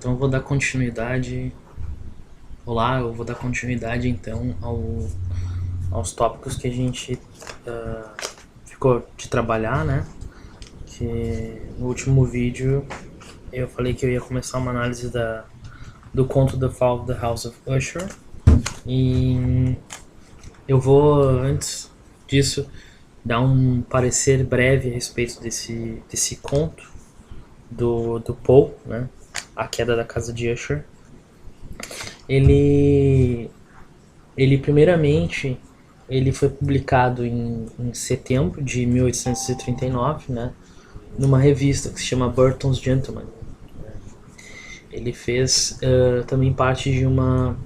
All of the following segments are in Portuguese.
Então eu vou dar continuidade. Olá, eu vou dar continuidade então aos tópicos que a gente ficou de trabalhar, né? Que no último vídeo eu falei que eu ia começar uma análise do conto The Fall of the House of Usher. E eu vou, antes disso, dar um parecer breve a respeito desse conto do Poe, né? A Queda da Casa de Usher. Ele primeiramente, ele foi publicado em setembro de 1839, né? Numa revista que se chama Burton's Gentleman. Ele fez também parte de uma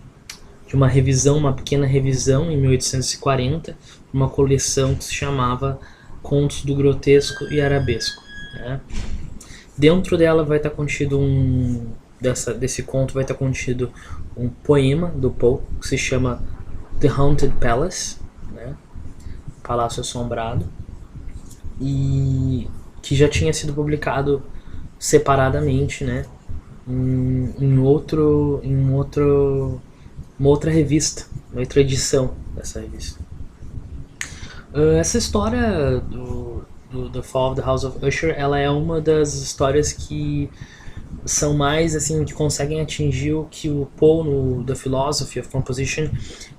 revisão, uma pequena revisão em 1840, uma coleção que se chamava Contos do Grotesco e Arabesco, né? Dentro dela vai estar contido desse conto vai estar contido um poema do Poe que se chama The Haunted Palace, né? Palácio Assombrado, e que já tinha sido publicado separadamente, né? Em uma outra revista, uma outra edição dessa revista. Essa história do The Fall of the House of Usher, ela é uma das histórias que são mais assim, que conseguem atingir o que o Poe no The Philosophy of Composition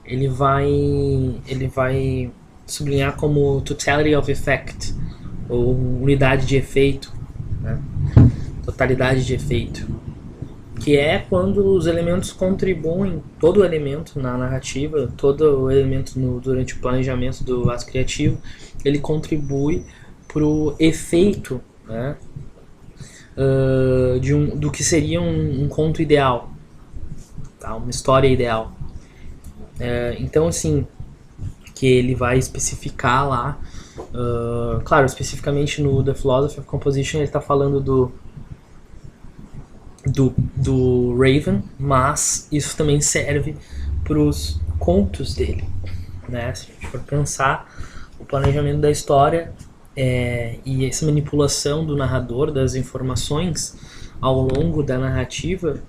ele vai sublinhar como totality of effect, ou unidade de efeito, né? Totalidade de efeito, que é quando os elementos contribuem, todo elemento na narrativa, todo elemento durante o planejamento do ato criativo, ele contribui para o efeito, né? Do que seria um conto ideal, tá? Uma história ideal. Então, assim, que ele vai especificar lá, claro, especificamente no The Philosophy of Composition, ele está falando do Raven, mas isso também serve para os contos dele, né? Se a gente for pensar o planejamento da história e essa manipulação do narrador das informações ao longo da narrativa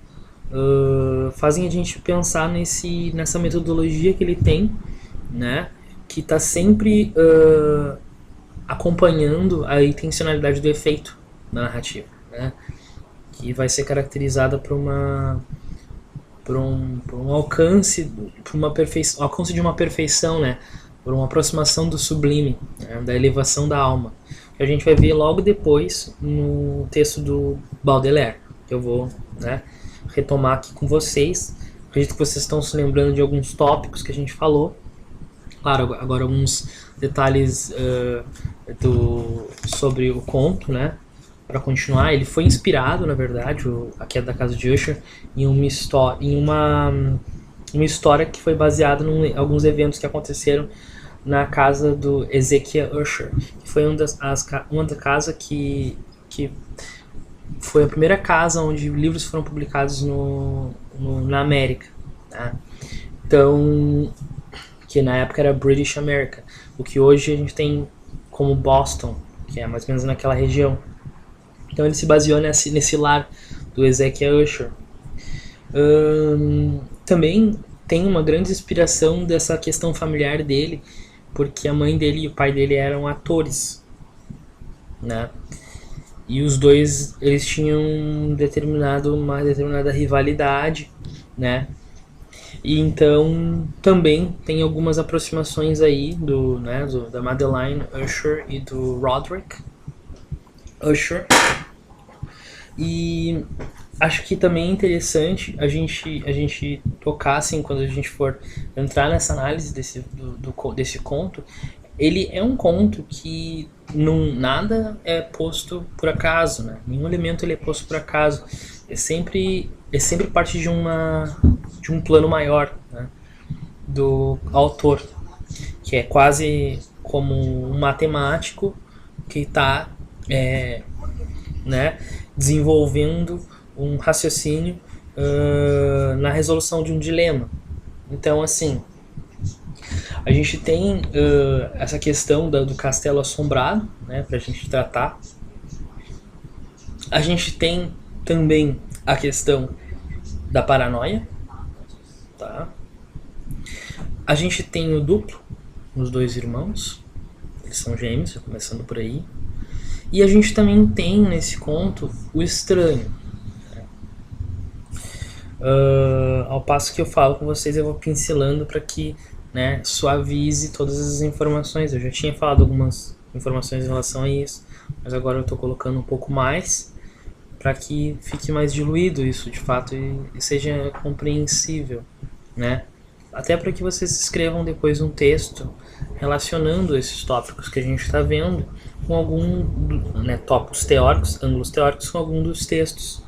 fazem a gente pensar nessa metodologia que ele tem, né? Que está sempre acompanhando a intencionalidade do efeito da narrativa, né? Que vai ser caracterizada por um alcance, alcance de uma perfeição, né? Por uma aproximação do sublime, né? Da elevação da alma, que a gente vai ver logo depois no texto do Baudelaire, que eu vou, né, retomar aqui com vocês. Acredito que vocês estão se lembrando de alguns tópicos que a gente falou. Claro, agora alguns detalhes sobre o conto, né? Para continuar, ele foi inspirado, na verdade, A Queda da Casa de Usher, em uma história que foi baseada em alguns eventos que aconteceram na casa do Ezekiel Usher, que foi uma da casa que foi a primeira casa onde livros foram publicados na América, né? Então, que na época era British America, o que hoje a gente tem como Boston, que é mais ou menos naquela região. Então ele se baseou nesse lar do Ezekiel Usher. Também tem uma grande inspiração dessa questão familiar dele, porque a mãe dele e o pai dele eram atores, né? E os dois, eles tinham uma determinada rivalidade, né? E então também tem algumas aproximações aí da Madeline Usher e do Roderick Usher. E acho que também é interessante a gente tocar, assim, quando a gente for entrar nessa análise desse conto. Ele é um conto que nada é posto por acaso, né? Nenhum elemento ele é posto por acaso. É sempre parte de um plano maior, né, do autor, que é quase como um matemático que está né, desenvolvendo um raciocínio na resolução de um dilema. Então, assim, a gente tem essa questão do castelo assombrado, né, para a gente tratar. A gente tem também a questão da paranoia, tá? A gente tem o duplo, os dois irmãos, eles são gêmeos, já começando por aí. E a gente também tem nesse conto o estranho. Ao passo que eu falo com vocês, eu vou pincelando para que, né, suavize todas as informações. Eu já tinha falado algumas informações em relação a isso, mas agora eu estou colocando um pouco mais para que fique mais diluído isso de fato e seja compreensível, né? Até para que vocês escrevam depois um texto relacionando esses tópicos que a gente está vendo com algum, né, tópicos teóricos, ângulos teóricos com algum dos textos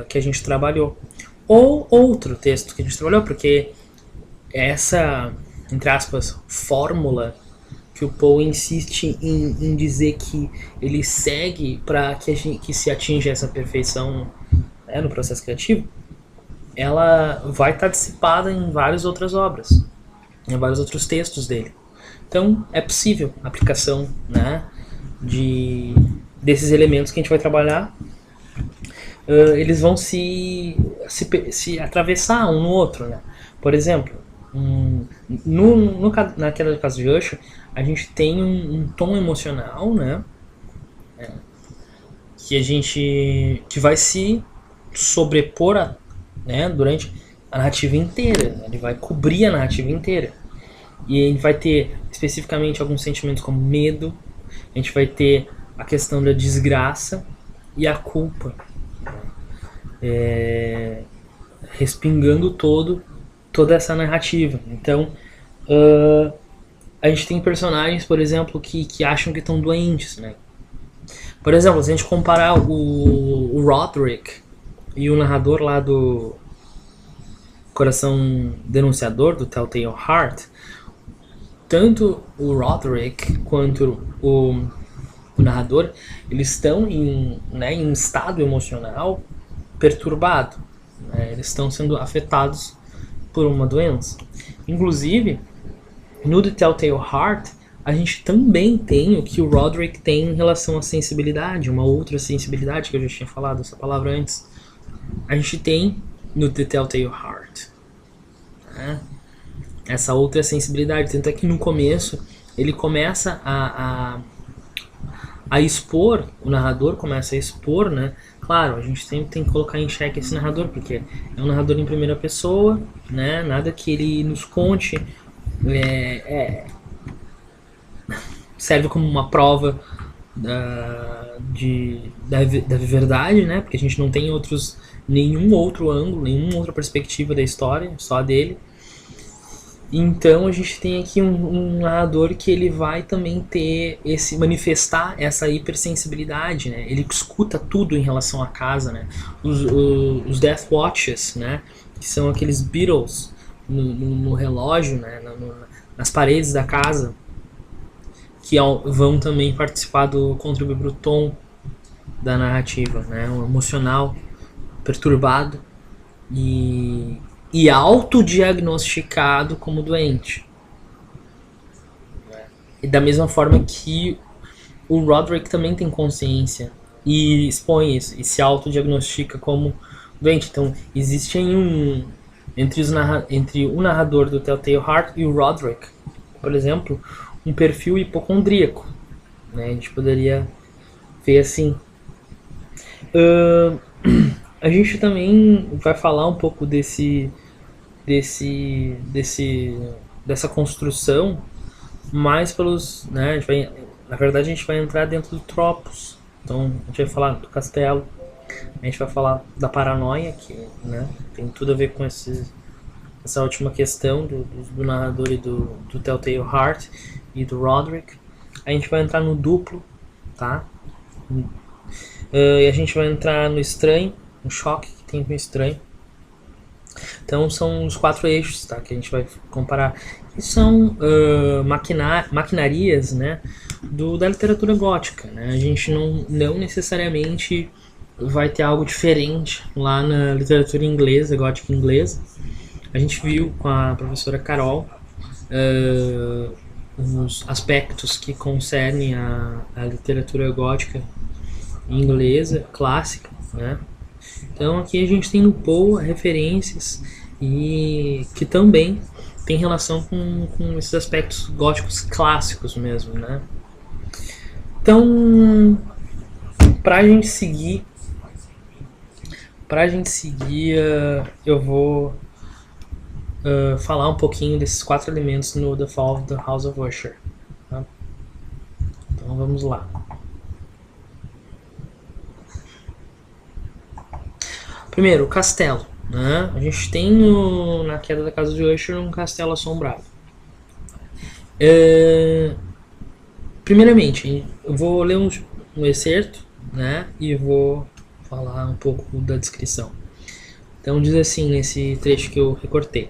que a gente trabalhou. Ou outro texto que a gente trabalhou, porque essa, entre aspas, fórmula que o Poe insiste em dizer que ele segue para que se atinja essa perfeição, né, no processo criativo, ela vai estar dissipada em várias outras obras, em vários outros textos dele. Então é possível a aplicação, né, desses elementos que a gente vai trabalhar. Eles vão se atravessar um no outro, né? Por exemplo, naquela caso de Usher, a gente tem um tom emocional, né? Que vai se sobrepor né, durante a narrativa inteira, né? Ele vai cobrir a narrativa inteira. E ele vai ter especificamente alguns sentimentos como medo, a gente vai ter a questão da desgraça e a culpa, respingando toda essa narrativa. Então, a gente tem personagens, por exemplo, que acham que estão doentes, né? Por exemplo, se a gente comparar o Roderick e o narrador lá do Coração Denunciador, do Telltale Heart, tanto o Roderick quanto o narrador, eles estão em um estado emocional perturbado, né? Eles estão sendo afetados por uma doença. Inclusive, no The Telltale Heart, a gente também tem o que o Roderick tem em relação à sensibilidade, uma outra sensibilidade, que eu já tinha falado essa palavra antes. A gente tem no The Telltale Heart, né, essa outra sensibilidade. Tanto é que no começo ele começa a expor, o narrador começa a expor, né? Claro, a gente sempre tem que colocar em xeque esse narrador, porque é um narrador em primeira pessoa, né? Nada que ele nos conte serve como uma prova da verdade, né? Porque a gente não tem nenhum outro ângulo, nenhuma outra perspectiva da história, só a dele. Então a gente tem aqui um narrador que ele vai também manifestar essa hipersensibilidade, né? Ele escuta tudo em relação à casa, né? Os Death Watches, né? Que são aqueles beetles no relógio, né? Nas paredes da casa, que vão também contribuir para o tom da narrativa, né? Um emocional perturbado e autodiagnosticado como doente. E da mesma forma que o Roderick também tem consciência e expõe isso, e se autodiagnostica como doente. Então existe entre o narrador do Telltale Heart e o Roderick, por exemplo, um perfil hipocondríaco, né? A gente poderia ver assim. A gente também vai falar um pouco dessa construção mais pelos, né, na verdade a gente vai entrar dentro do tropos. Então a gente vai falar do castelo, a gente vai falar da paranoia, que, né, tem tudo a ver com essa última questão do narrador e do Telltale Heart e do Roderick. A gente vai entrar no duplo, tá? E a gente vai entrar no estranho, no choque que tem com o estranho. Então são os 4 eixos, tá, que a gente vai comparar. E são maquinarias, né, da literatura gótica, né? A gente não necessariamente vai ter algo diferente lá na literatura inglesa, gótica inglesa. A gente viu com a professora Carol os aspectos que concernem a literatura gótica inglesa, clássica, né? Então aqui a gente tem no Poe referências e que também tem relação com esses aspectos góticos clássicos mesmo, né? Então, pra gente seguir, eu vou falar um pouquinho desses 4 elementos no The Fall of the House of Usher. Tá? Então vamos lá. Primeiro, o castelo. Né? A gente tem na queda da casa de Usher um castelo assombrado. Primeiramente, eu vou ler um excerto, né? E vou falar um pouco da descrição. Então diz assim nesse trecho que eu recortei.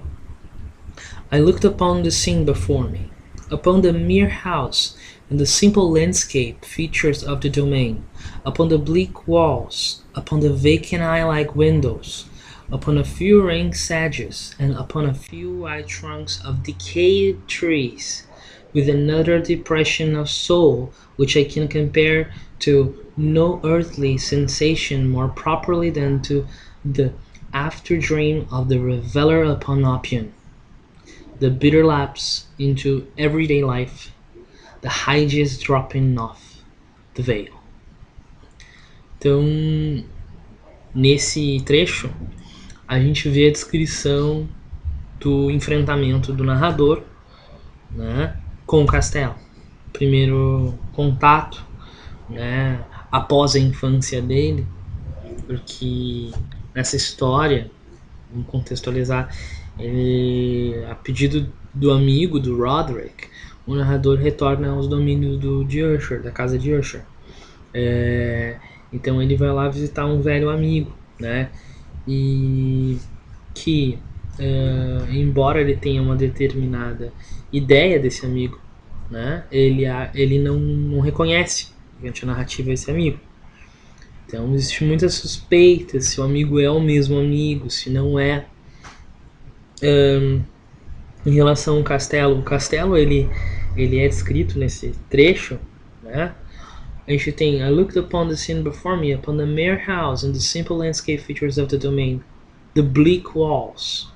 I looked upon the scene before me, upon the mere house and the simple landscape features of the domain, upon the bleak walls, upon the vacant eye-like windows, upon a few rank sedges, and upon a few white trunks of decayed trees, with another depression of soul which I can compare to no earthly sensation more properly than to the after-dream of the reveller upon opium, the bitter lapse into everyday life, the hideous dropping off the veil. Então, nesse trecho, a gente vê a descrição do enfrentamento do narrador, né, com o castelo. Primeiro contato, né, após a infância dele, porque nessa história, vamos contextualizar, ele, a pedido do amigo, do Roderick, o narrador retorna aos domínios de Usher, da casa de Usher. Então ele vai lá visitar um velho amigo, né? E que, embora ele tenha uma determinada ideia desse amigo, né? Ele não reconhece durante a narrativa esse amigo. Então existe muita suspeita se o amigo é o mesmo amigo, se não é. Em relação ao castelo, o castelo ele é descrito nesse trecho, né? A gente tem I looked upon the scene before me, upon the mere house and the simple landscape features of the domain, the bleak walls.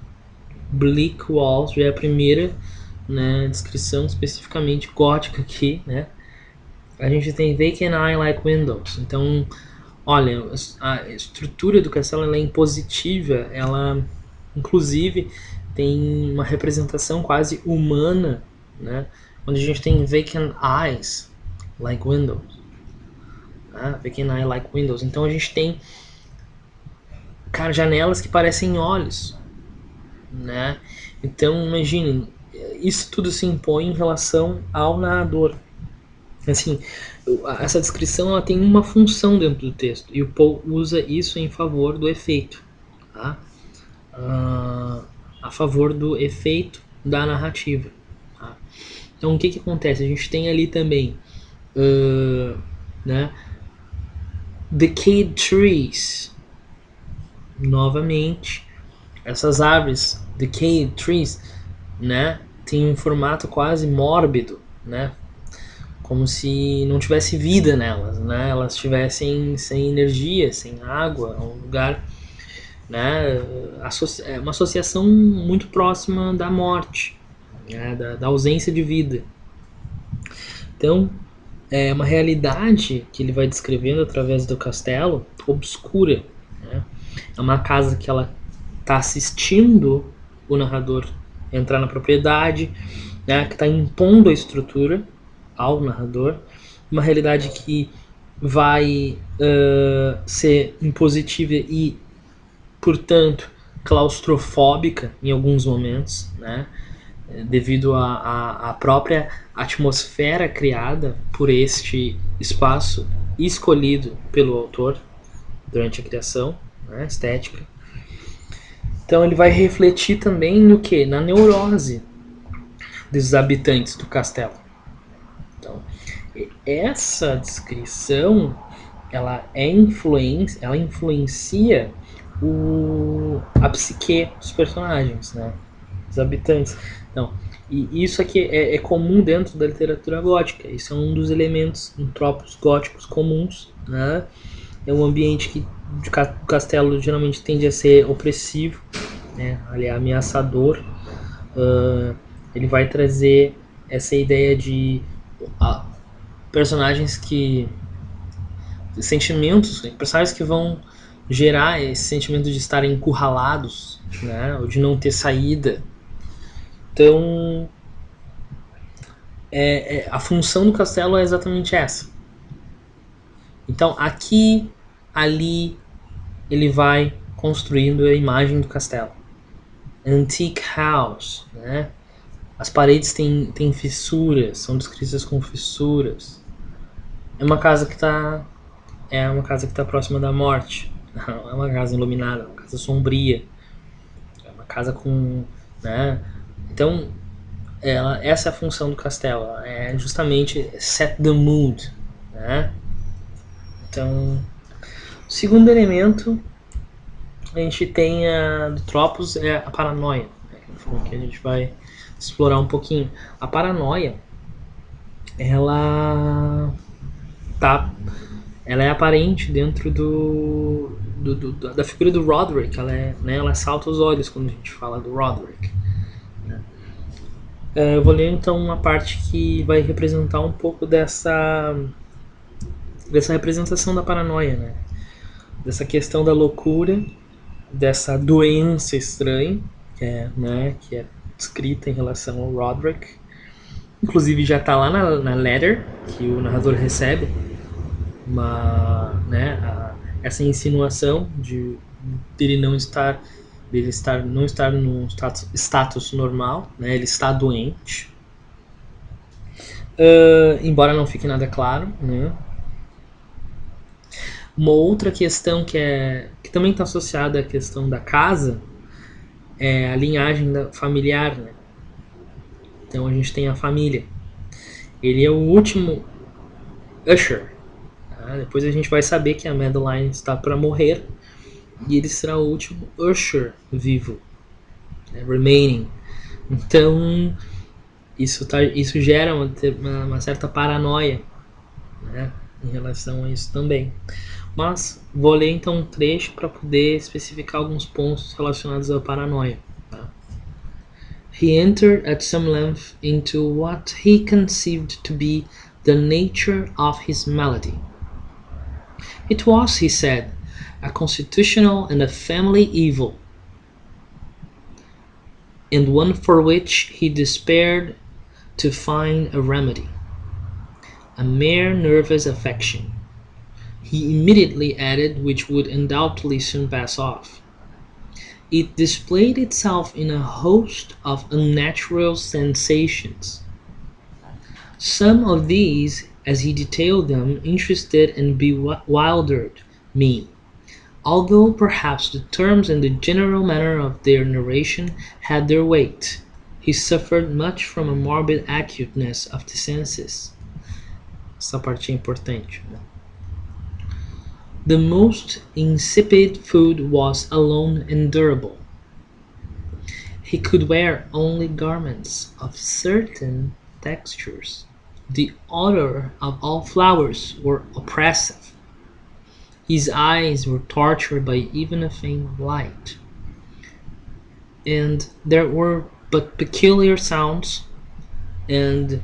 Bleak walls já é a primeira, né, descrição especificamente gótica aqui, né? A gente tem vacant eye like windows. Então, olha, a estrutura do castelo ela é impositiva, ela inclusive tem uma representação quase humana, né? Onde a gente tem vacant eyes like windows, né? Vacant eye like windows. Então a gente tem, cara, janelas que parecem olhos, né? Então imaginem, isso tudo se impõe em relação ao narrador. Assim, essa descrição ela tem uma função dentro do texto e o Poe usa isso em favor do efeito, tá? A favor do efeito da narrativa. Tá? Então o que acontece? A gente tem ali também, né, decayed trees. Novamente, essas árvores, decayed trees, né, tem um formato quase mórbido, né? Como se não tivesse vida nelas, né? Elas estivessem sem energia, sem água, um lugar, né? É uma associação muito próxima da morte, né? Da ausência de vida. Então, é uma realidade que ele vai descrevendo através do castelo obscura, né? É uma casa que ela está assistindo o narrador entrar na propriedade, né? Que está impondo a estrutura ao narrador, uma realidade que vai ser impositiva e, portanto, claustrofóbica em alguns momentos, né? Devido à própria atmosfera criada por este espaço escolhido pelo autor durante a criação, né, estética. Então ele vai refletir também no que? Na neurose dos habitantes do castelo. Então, essa descrição ela influencia a psique dos personagens, né? Dos habitantes. Então, e isso aqui é comum dentro da literatura gótica. Isso é um dos elementos em tropos góticos comuns, né? É um ambiente que o castelo geralmente tende a ser opressivo, né? Ele é ameaçador. Ele vai trazer essa ideia de personagens que sentimentos, personagens que vão gerar esse sentimento de estarem encurralados, né, ou de não ter saída. Então, a função do castelo é exatamente essa. Então, aqui, ali, ele vai construindo a imagem do castelo. Antique house, né? As paredes têm fissuras, são descritas com fissuras. É uma casa que está próxima da morte. Não é uma casa iluminada, é uma casa sombria. É uma casa com, né? Então, essa é a função do castelo. É justamente set the mood, né? Então, o segundo elemento a gente tem do Tropos é a paranoia, né? Que a gente vai explorar um pouquinho. A paranoia, ela é aparente dentro da figura do Roderick. Ela salta os olhos quando a gente fala do Roderick. Eu vou ler então uma parte que vai representar um pouco dessa representação da paranoia, né? Dessa questão da loucura, dessa doença estranha, que é descrita em relação ao Roderick. Inclusive já está lá na letter que o narrador recebe, essa insinuação de ele não estar no status normal, né? Ele está doente. Embora não fique nada claro, né? Uma outra questão que também está associada à questão da casa é a linhagem familiar, né? Então a gente tem a família. Ele é o último Usher. Tá? Depois a gente vai saber que a Madeline está para morrer e ele será o último Usher vivo, né? Remaining. Então isso gera uma certa paranoia, né? Em relação a isso também. Mas vou ler então um trecho para poder especificar alguns pontos relacionados à paranoia. Tá? He entered at some length into what he conceived to be the nature of his malady. It was, he said, a constitutional and a family evil, and one for which he despaired to find a remedy. A mere nervous affection, he immediately added, which would undoubtedly soon pass off. It displayed itself in a host of unnatural sensations. Some of these, as he detailed them, interested and bewildered me, although perhaps the terms and the general manner of their narration had their weight. He suffered much from a morbid acuteness of the senses. Essa parte é importante. The most insipid food was alone endurable. He could wear only garments of certain textures. The odor of all flowers were oppressive. His eyes were tortured by even a faint light. And there were but peculiar sounds, and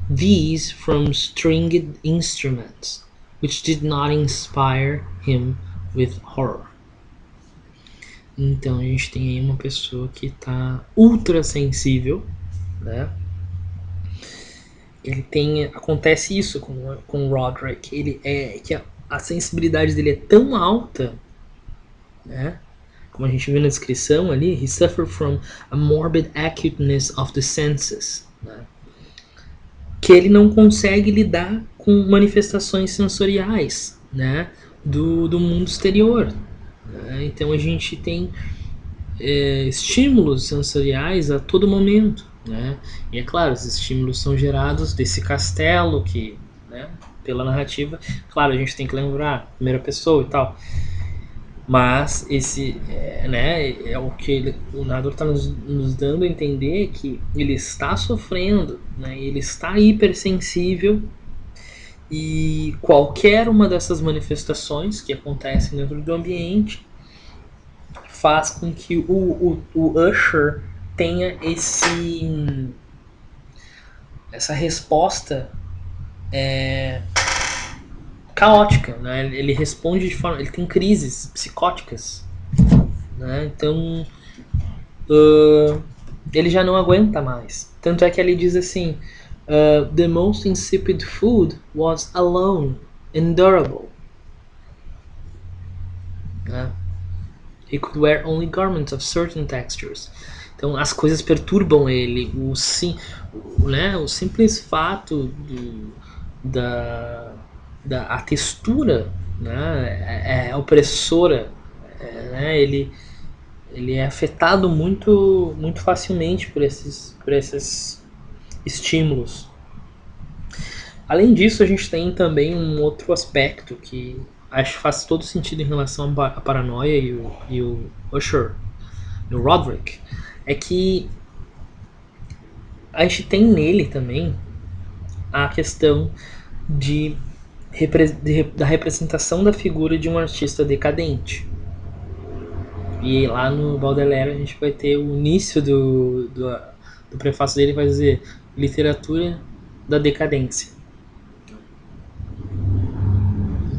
these from stringed instruments, which did not inspire him with horror. Então a gente tem aí uma pessoa que está ultra sensível, né? Acontece isso com o Roderick. A sensibilidade dele é tão alta, né? Como a gente viu na descrição ali, he suffered from a morbid acuteness of the senses, né? Que ele não consegue lidar com manifestações sensoriais, né? do mundo exterior, né? Então a gente tem estímulos sensoriais a todo momento, né? E é claro, os estímulos são gerados desse castelo que, né, pela narrativa, claro, a gente tem que lembrar primeira pessoa e tal, mas esse é o que o narrador está nos dando a entender, que ele está sofrendo, né? Ele está hipersensível E qualquer uma dessas manifestações que acontecem dentro do ambiente faz com que o Usher tenha essa resposta caótica, né? Ele responde de forma, ele tem crises psicóticas, né? Então ele já não aguenta mais. Tanto é que ele diz assim: the most insipid food was alone, endurable. Né? He could wear only garments of certain textures. Então as coisas perturbam ele. O simples fato a textura, né, é opressora. Né, ele é afetado muito facilmente por esses estímulos. Além disso, a gente tem também um outro aspecto que acho que faz todo sentido em relação à paranoia e o Usher, o Roderick, é que a gente tem nele também a questão da representação da figura de um artista decadente. E lá no Baudelaire a gente vai ter o início do prefácio dele, vai dizer literatura da decadência.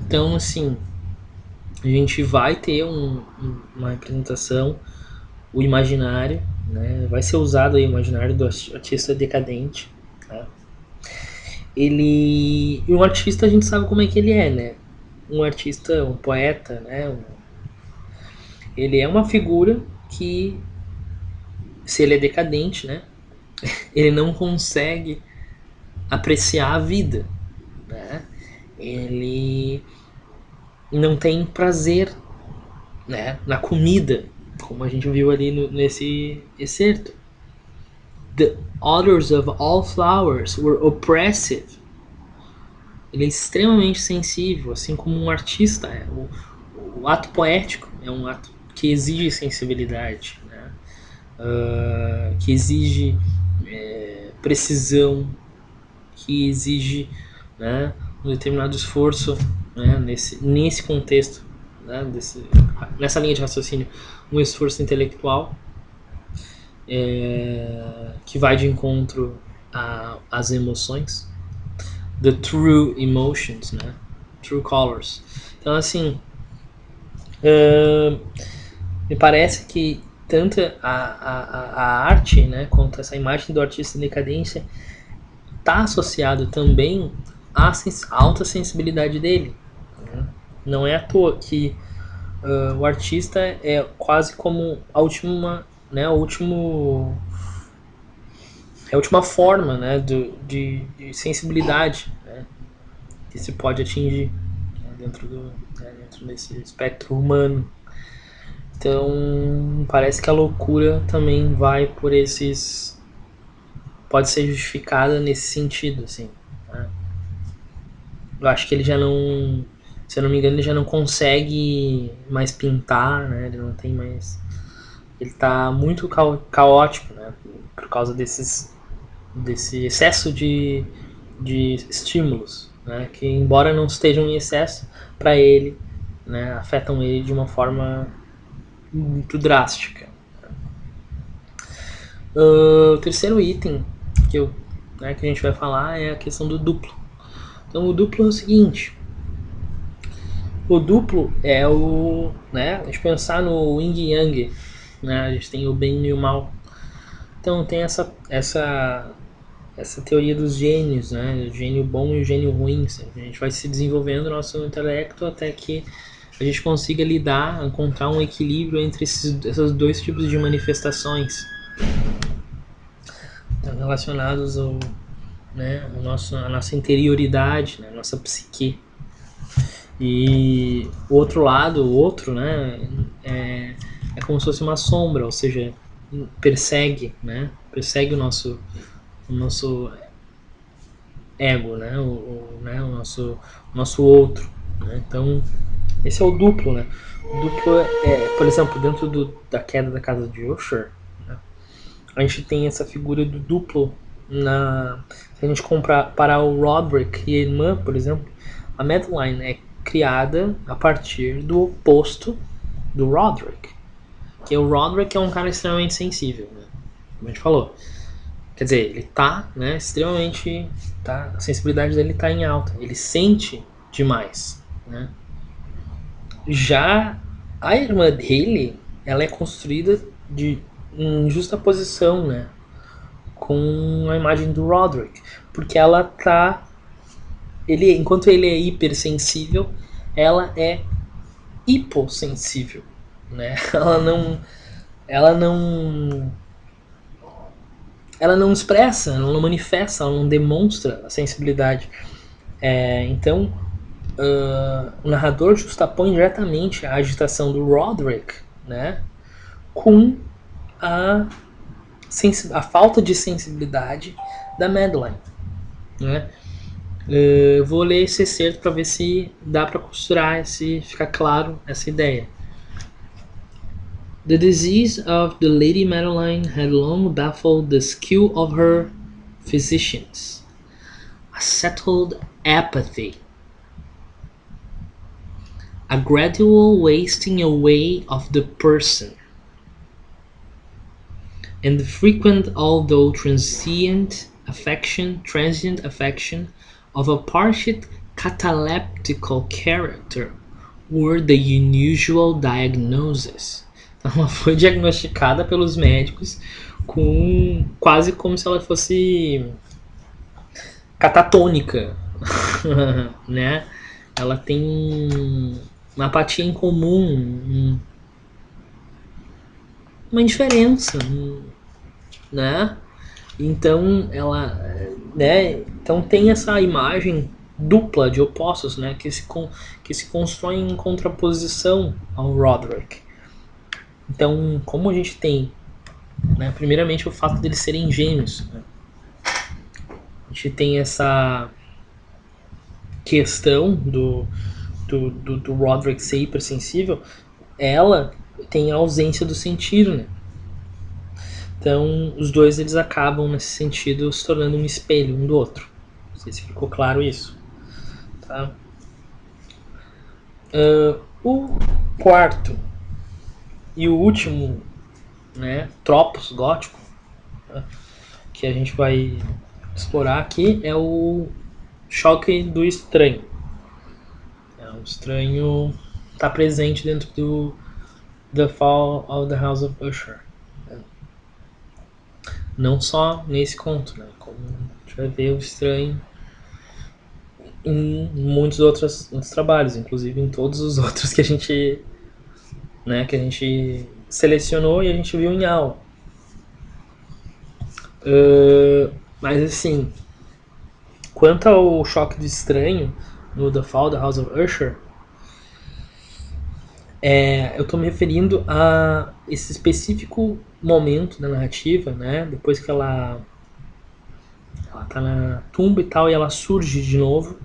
Então, assim, a gente vai ter uma representação, o imaginário, né? Vai ser usado aí o imaginário do artista decadente. Tá? E um artista a gente sabe como é que ele é, né? Um artista, um poeta, né? Ele é uma figura que, se ele é decadente, né? Ele não consegue apreciar a vida, né? Ele não tem prazer, né, na comida, como a gente viu ali nesse excerto. The odors of all flowers were oppressive. Ele é extremamente sensível, assim como um artista é. O ato poético é um ato que exige sensibilidade, né? Que exige precisão, que exige, né, um determinado esforço, né, nesse contexto, né, nessa linha de raciocínio, um esforço intelectual que vai de encontro às emoções, the true emotions, né, true colors. Então, assim, me parece que tanto a arte, né, quanto essa imagem do artista em decadência está associado também à alta sensibilidade dele. Né? Não é à toa que o artista é quase como a última, né, a última forma, né, de sensibilidade, né, que se pode atingir, né, dentro desse espectro humano. Então parece que a loucura também vai por esses, pode ser justificada nesse sentido, assim. Né? Eu acho que ele já não, se eu não me engano, ele já não consegue mais pintar, né? Ele não tem mais, ele tá muito caótico, né? Por causa desse excesso de estímulos, né? Que embora não estejam em excesso para ele, né? Afetam ele de uma forma muito drástica. O terceiro item que a gente vai falar é a questão do duplo. Então o duplo é o seguinte: o duplo é o, né? A gente pensar no yin e yang, né? A gente tem o bem e o mal. Então tem essa teoria dos gênios, né? O gênio bom e o gênio ruim. A gente vai se desenvolvendo o nosso intelecto até que a gente consiga encontrar um equilíbrio entre esses dois tipos de manifestações, então, relacionados ao, né, a nossa interioridade, né, a nossa psique. E o outro lado, né, é como se fosse uma sombra, ou seja, persegue o nosso ego, né, o nosso outro. Né? Então, esse é o duplo, né? O duplo por exemplo, dentro da queda da casa de Usher, né, a gente tem essa figura do duplo Se a gente comparar o Roderick e a irmã, por exemplo, a Madeline é criada a partir do oposto do Roderick. Que o Roderick é um cara extremamente sensível, né? Como a gente falou. Quer dizer, ele tá, né, extremamente... Tá, a sensibilidade dele tá em alta. Ele sente demais, né? Já a irmã dele, ela é construída em justa posição, né? Com a imagem do Roderick. Porque ela tá... enquanto ele é hipersensível, ela é hipossensível, né? Ela não ela não expressa, ela não manifesta, ela não demonstra a sensibilidade. Então, o narrador justapõe diretamente a agitação do Roderick, né, com a, a falta de sensibilidade da Madeline, né? Vou ler esse excerto para ver se dá para costurar, se fica claro essa ideia. The disease of the Lady Madeline had long baffled the skill of her physicians. A settled apathy, a gradual wasting away of the person, and the frequent although transient affection of a partial cataleptical character were the unusual diagnosis. Ela foi diagnosticada pelos médicos com quase como se ela fosse catatônica, né? Ela tem uma apatia em comum, uma indiferença, né? Então ela, né? Então tem essa imagem dupla de opostos, né? Que se constrói em contraposição ao Roderick. Então, como a gente tem, né? Primeiramente o fato deles serem gêmeos, né? A gente tem essa questão do Roderick ser hipersensível, ela tem a ausência do sentido, né? Então, os dois eles acabam nesse sentido se tornando um espelho um do outro. Não sei se ficou claro isso, tá? O quarto e o último, né, tropos gótico, né, que a gente vai explorar aqui é o choque do estranho. O estranho está presente dentro do The Fall of the House of Usher. Não só nesse conto, né? Como a gente vai ver o estranho em muitos outros trabalhos, inclusive em todos os outros que a gente, né, que a gente selecionou e a gente viu em aula. Mas assim, quanto ao choque do estranho no The Fall da House of Usher, eu estou me referindo a esse específico momento da narrativa, né? Depois que ela tá na tumba e tal, e ela surge de novo.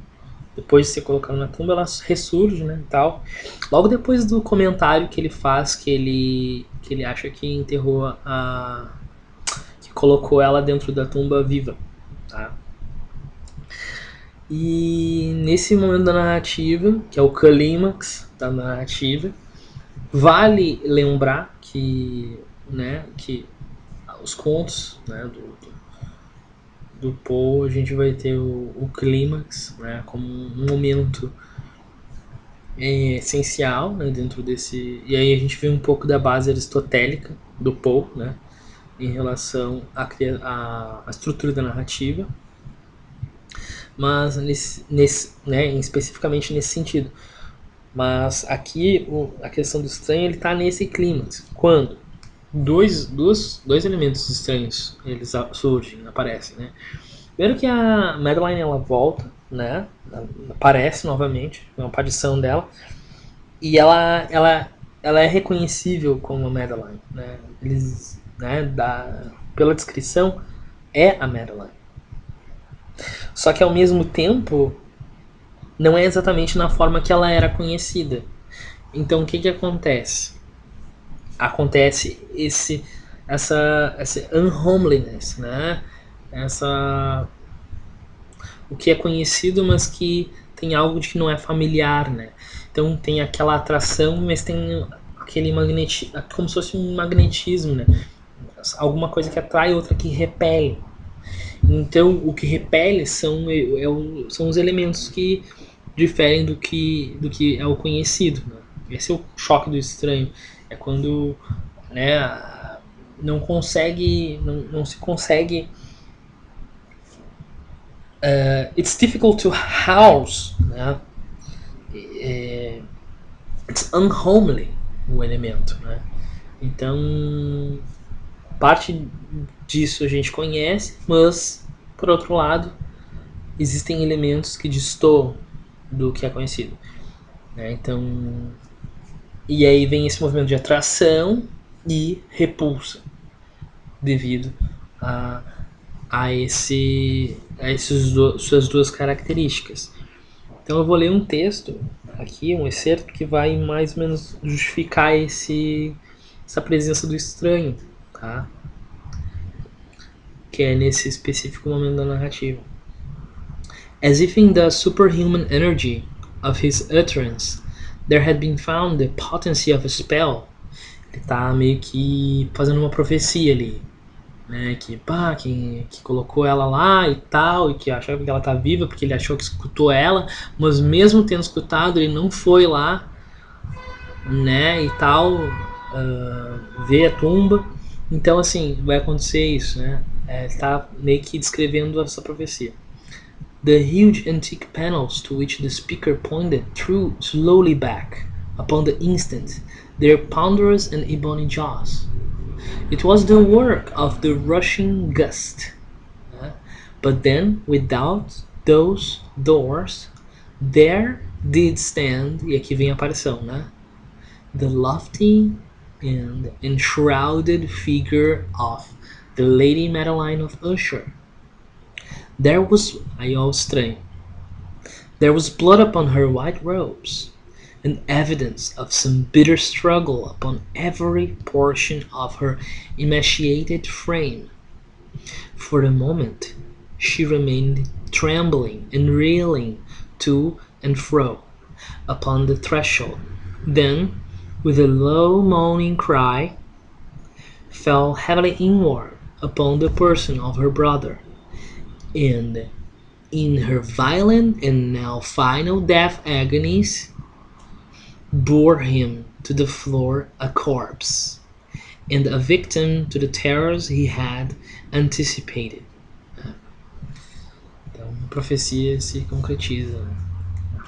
Depois de ser colocada na tumba, ela ressurge, né, e tal. Logo depois do comentário que ele faz, que ele acha que enterrou que colocou ela dentro da tumba viva, tá? E nesse momento da narrativa, que é o clímax da narrativa, vale lembrar que, né, que os contos, né, do Poe, a gente vai ter o clímax, né, como um momento essencial, né, dentro desse... E aí a gente vê um pouco da base aristotélica do Poe, né, em relação à estrutura da narrativa, mas especificamente nesse sentido. Mas aqui a questão do estranho ele está nesse clímax. Quando dois elementos estranhos eles surgem, aparecem, né? Primeiro que a Madeline ela volta, né? Aparece novamente, uma aparição dela. E ela é reconhecível como a Madeline, né? Eles, né, pela descrição, é a Madeline. Só que ao mesmo tempo, não é exatamente na forma que ela era conhecida. Então o que acontece? Acontece esse unhomeliness, né? essa o que é conhecido, mas que tem algo de que não é familiar, né? Então tem aquela atração, mas tem aquele magnetismo, como se fosse um magnetismo, né? Alguma coisa que atrai, outra que repele. Então o que repele são os elementos que diferem do que é o conhecido, né? Esse é o choque do estranho. É quando, né, não se consegue. It's difficult to house, né? It's unhomely o elemento, né? Então, parte disso a gente conhece, mas, por outro lado, existem elementos que destoam do que é conhecido, né? Então, e aí vem esse movimento de atração e repulsa devido a, suas duas características. Então eu vou ler um texto aqui, um excerto que vai mais ou menos justificar essa presença do estranho, tá? Que é nesse específico momento da narrativa. As if in the superhuman energy of his utterance there had been found the potency of a spell. Ele tá meio que fazendo uma profecia ali, né? Que colocou ela lá e tal, e que achava que ela tá viva porque ele achou que escutou ela, mas mesmo tendo escutado, ele não foi lá, né? E tal, ver a tumba. Então, assim, vai acontecer isso, né? Ele tá meio que descrevendo essa profecia. The huge antique panels to which the speaker pointed threw slowly back, upon the instant, their ponderous and ebony jaws. It was the work of the rushing gust. But then, without those doors, there did stand, e aqui vem a aparição, né? The lofty and enshrouded figure of the Lady Madeline of Usher. There was, aí ó, estranho. There was blood upon her white robes, and evidence of some bitter struggle upon every portion of her emaciated frame. For a moment she remained trembling and reeling to and fro upon the threshold, then, with a low moaning cry, fell heavily inward upon the person of her brother, and in her violent and now final death agonies, bore him to the floor a corpse, and a victim to the terrors he had anticipated. Então, a profecia se concretiza, né?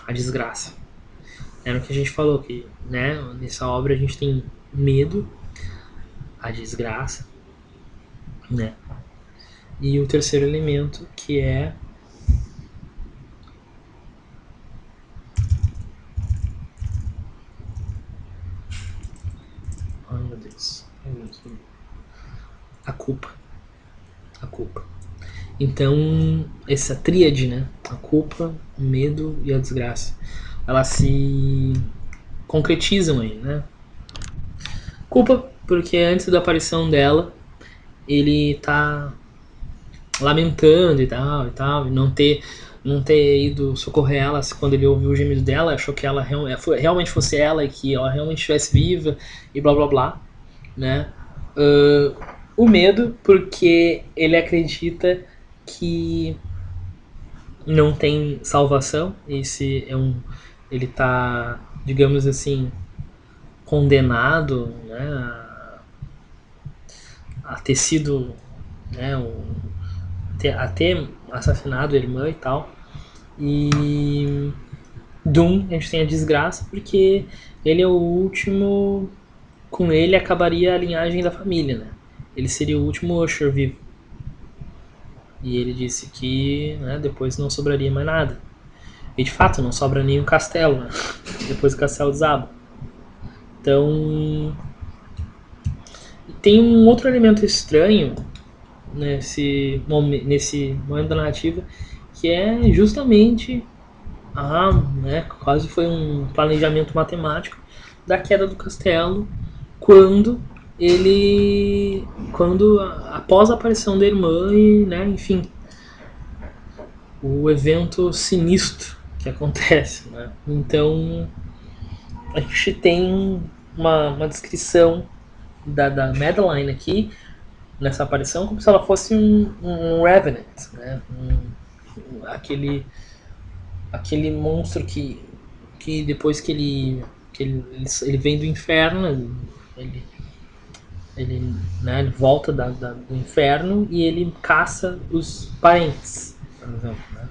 A desgraça. Era o que a gente falou, que, né, nessa obra a gente tem medo, a desgraça, né? E o terceiro elemento, que é ai meu Deus, a culpa. A culpa. Então, essa tríade, né? A culpa, o medo e a desgraça, elas se concretizam aí, né? Culpa, porque antes da aparição dela, ele tá lamentando e tal, e não ter ido socorrer ela quando ele ouviu o gemido dela, achou que ela realmente fosse ela e que ela realmente estivesse viva e blá blá blá, né? O medo, porque ele acredita que não tem salvação, ele tá, digamos assim, condenado, né, a ter sido, né, a ter assassinado a irmã e tal. E Doom, a gente tem a desgraça porque ele é o último, com ele acabaria a linhagem da família, né? Ele seria o último Usher vivo. E ele disse que, né, depois não sobraria mais nada. E de fato não sobra nem um castelo, né? Depois o castelo desaba. Então tem um outro elemento estranho nesse momento da narrativa, que é justamente né, quase foi um planejamento matemático da queda do castelo, quando ele, quando após a aparição da irmã e, né, enfim, o evento sinistro que acontece, né? Então a gente tem uma descrição da Madeline aqui nessa aparição como se ela fosse um Revenant, né? Aquele monstro que depois que ele vem do inferno, ele, né, ele volta do inferno e ele caça os parentes, por exemplo. Né?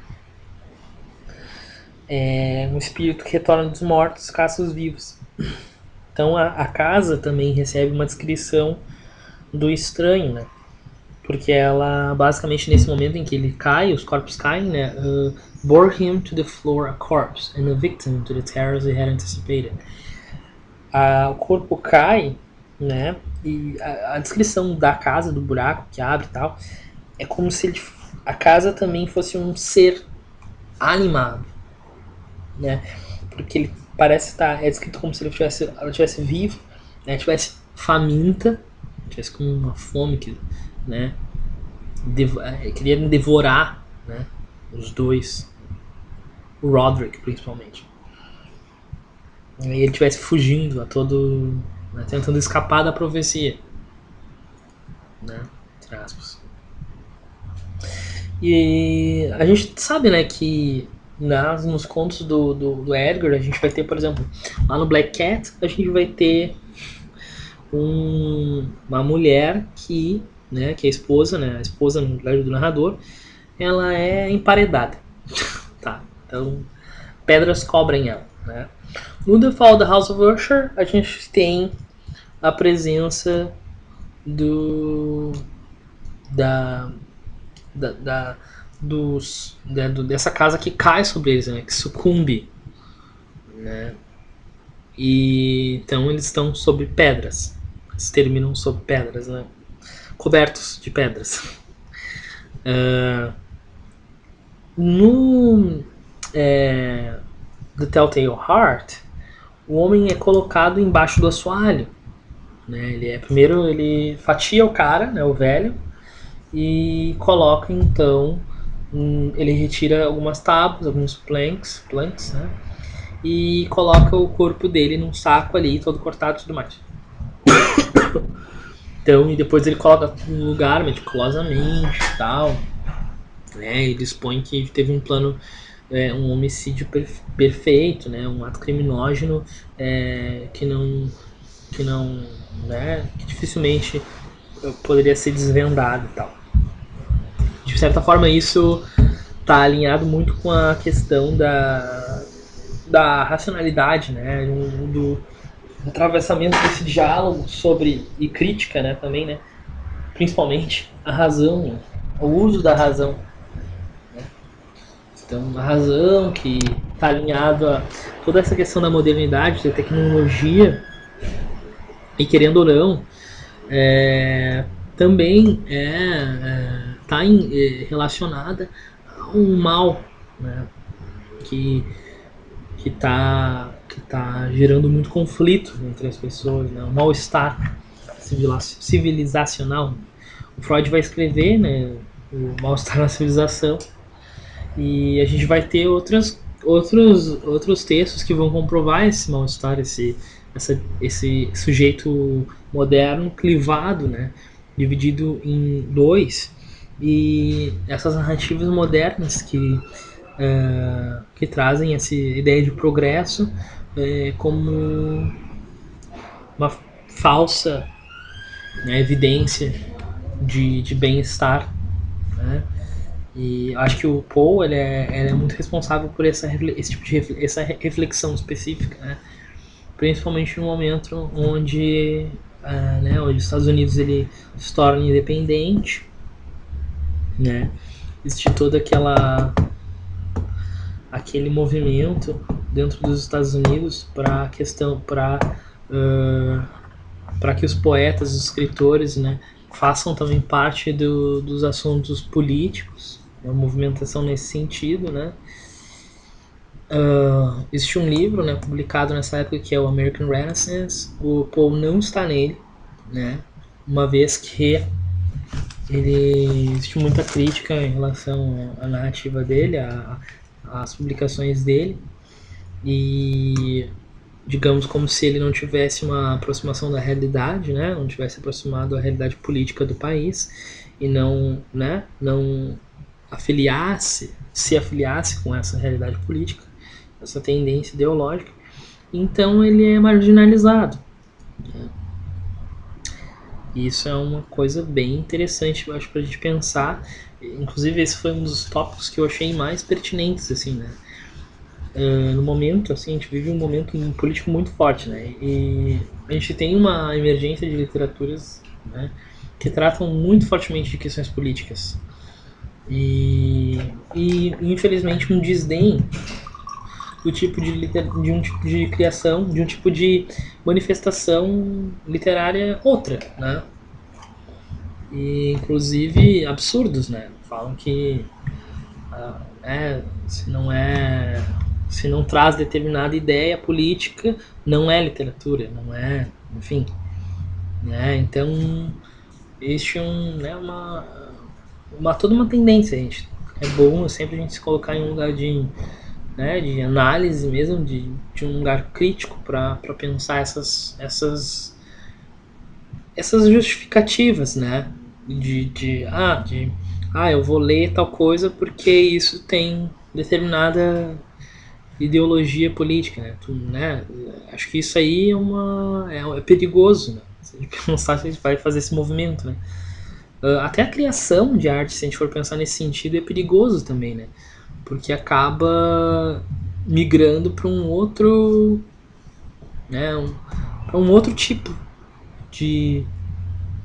É um espírito que retorna dos mortos, caça os vivos. Então a casa também recebe uma descrição do estranho, né? Porque ela, basicamente, nesse momento em que ele cai, os corpos caem, né? Bore him to the floor a corpse and a victim to the terrors he had anticipated. O corpo cai, né? E a descrição da casa, do buraco que abre e tal, é como se a casa também fosse um ser animado, né? Porque ele parece estar, é descrito como se ela tivesse vivo, né? Tivesse faminta, tivesse com uma fome que, né? Queria devorar, né? Os dois, o Roderick principalmente. E ele estivesse fugindo a todo, né? Tentando escapar da profecia, né? Entre aspas. E a gente sabe, né, que nos contos do Edgar, a gente vai ter, por exemplo, lá no Black Cat, a gente vai ter uma mulher que, né, que é a esposa, né, a esposa no do narrador, ela é emparedada, tá? Então, pedras cobrem ela, né? No The Fall da House of Usher, a gente tem a presença do da da, da dessa casa que cai sobre eles, né, que sucumbe, né? E então eles estão sobre pedras, eles terminam sobre pedras, né? Cobertos de pedras. No The Telltale Heart, o homem é colocado embaixo do assoalho, né? Primeiro ele fatia o cara, né, o velho, e coloca então ele retira algumas tábuas, alguns planks, né? E coloca o corpo dele num saco ali, todo cortado e tudo mais. Então, e depois ele coloca no lugar meticulosamente e tal, né? Ele expõe que teve um plano, um homicídio perfeito, né? Um ato criminógeno que não, né? Que dificilmente poderia ser desvendado e tal. De certa forma, isso está alinhado muito com a questão da racionalidade, né? Do atravessamento desse diálogo sobre e crítica, né? Também, né? Principalmente a razão, né? O uso da razão. Né? Então, a razão que está alinhado a toda essa questão da modernidade, da tecnologia e querendo ou não, também está relacionada a um mal, né? que que tá gerando muito conflito entre as pessoas, né? Um mal-estar civilizacional. O Freud vai escrever, né, o mal-estar na civilização, e a gente vai ter outros textos que vão comprovar esse mal-estar, esse sujeito moderno clivado, né, dividido em dois, e essas narrativas modernas que trazem essa ideia de progresso como uma falsa, né, evidência de bem-estar, né? E acho que o Poe ele é muito responsável por esse tipo de essa reflexão específica, né? Principalmente no momento onde, né, onde os Estados Unidos ele se torna independente, né? Existe toda aquele movimento dentro dos Estados Unidos para questão para que os poetas, os escritores, né, façam também parte dos assuntos políticos, uma movimentação nesse sentido, né? Existe um livro, né, publicado nessa época que é o American Renaissance. O Poe não está nele, né? Uma vez que existe muita crítica em relação à narrativa dele, às publicações dele, e digamos como se ele não tivesse uma aproximação da realidade, né? Não tivesse aproximado da realidade política do país e não, né? Não se afiliasse com essa realidade política, essa tendência ideológica. Então ele é marginalizado. E isso é uma coisa bem interessante, eu acho, pra gente pensar. Inclusive, esse foi um dos tópicos que eu achei mais pertinentes, assim, né? No momento, assim, a gente vive um momento político muito forte, né? E a gente tem uma emergência de literaturas, né, que tratam muito fortemente de questões políticas. E infelizmente, um desdém do tipo de um tipo de criação, de um tipo de manifestação literária outra, né? E inclusive absurdos, né? Falam que se não traz determinada ideia política, não é literatura, não é, enfim, né? Então existe uma toda uma tendência, gente. É bom sempre a gente se colocar em um lugar de, né, de análise mesmo, de um lugar crítico para pensar essas justificativas, né? Eu vou ler tal coisa porque isso tem determinada ideologia política, né? Acho que isso aí é perigoso, né? Se a gente pensar se a gente vai fazer esse movimento, né? Até a criação de arte, se a gente for pensar nesse sentido, é perigoso também, né? Porque acaba migrando para um outro, né? Para um outro tipo de,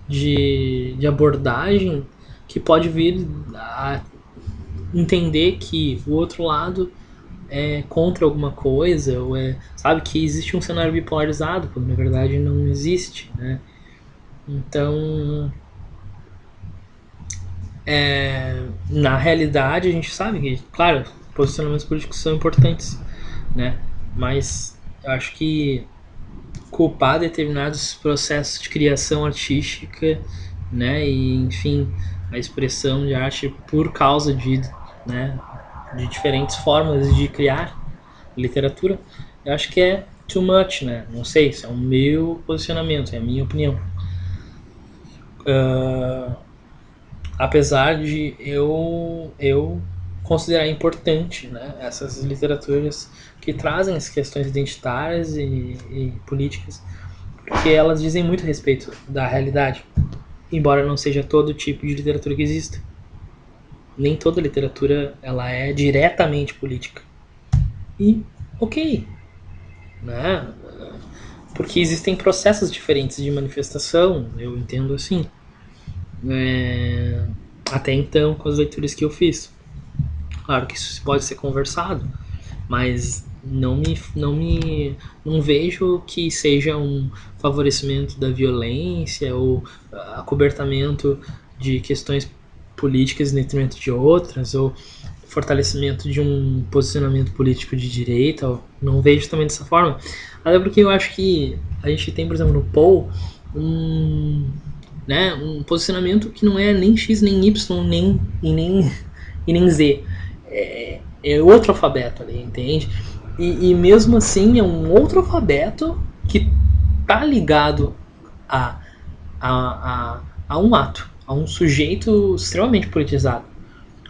de abordagem que pode vir a entender que o outro lado é contra alguma coisa, ou sabe, que existe um cenário bipolarizado, quando na verdade não existe, né? Então, na realidade, a gente sabe que, claro, posicionamentos políticos são importantes, né? Mas eu acho que culpar determinados processos de criação artística, né, e enfim, a expressão de arte por causa né, de diferentes formas de criar literatura, eu acho que é too much, né? Não sei, isso é o meu posicionamento, é a minha opinião. Uh, Apesar de eu considerar importante, né, essas literaturas que trazem as questões identitárias e políticas, porque elas dizem muito a respeito da realidade, embora não seja todo tipo de literatura que exista. Nem toda literatura ela é diretamente política. E ok, né? Porque existem processos diferentes de manifestação, eu entendo assim. É, Até então, com as leituras que eu fiz. Claro que isso pode ser conversado, mas não vejo que seja um favorecimento da violência ou acobertamento de questões políticas em detrimento de outras, ou fortalecimento de um posicionamento político de direita. Não vejo também dessa forma. Até porque eu acho que a gente tem, por exemplo, no Paul, um posicionamento que não é nem X, nem Y, nem Z. É outro alfabeto ali, entende? E mesmo assim é um outro alfabeto que tá ligado a, a um ato, a um sujeito extremamente politizado.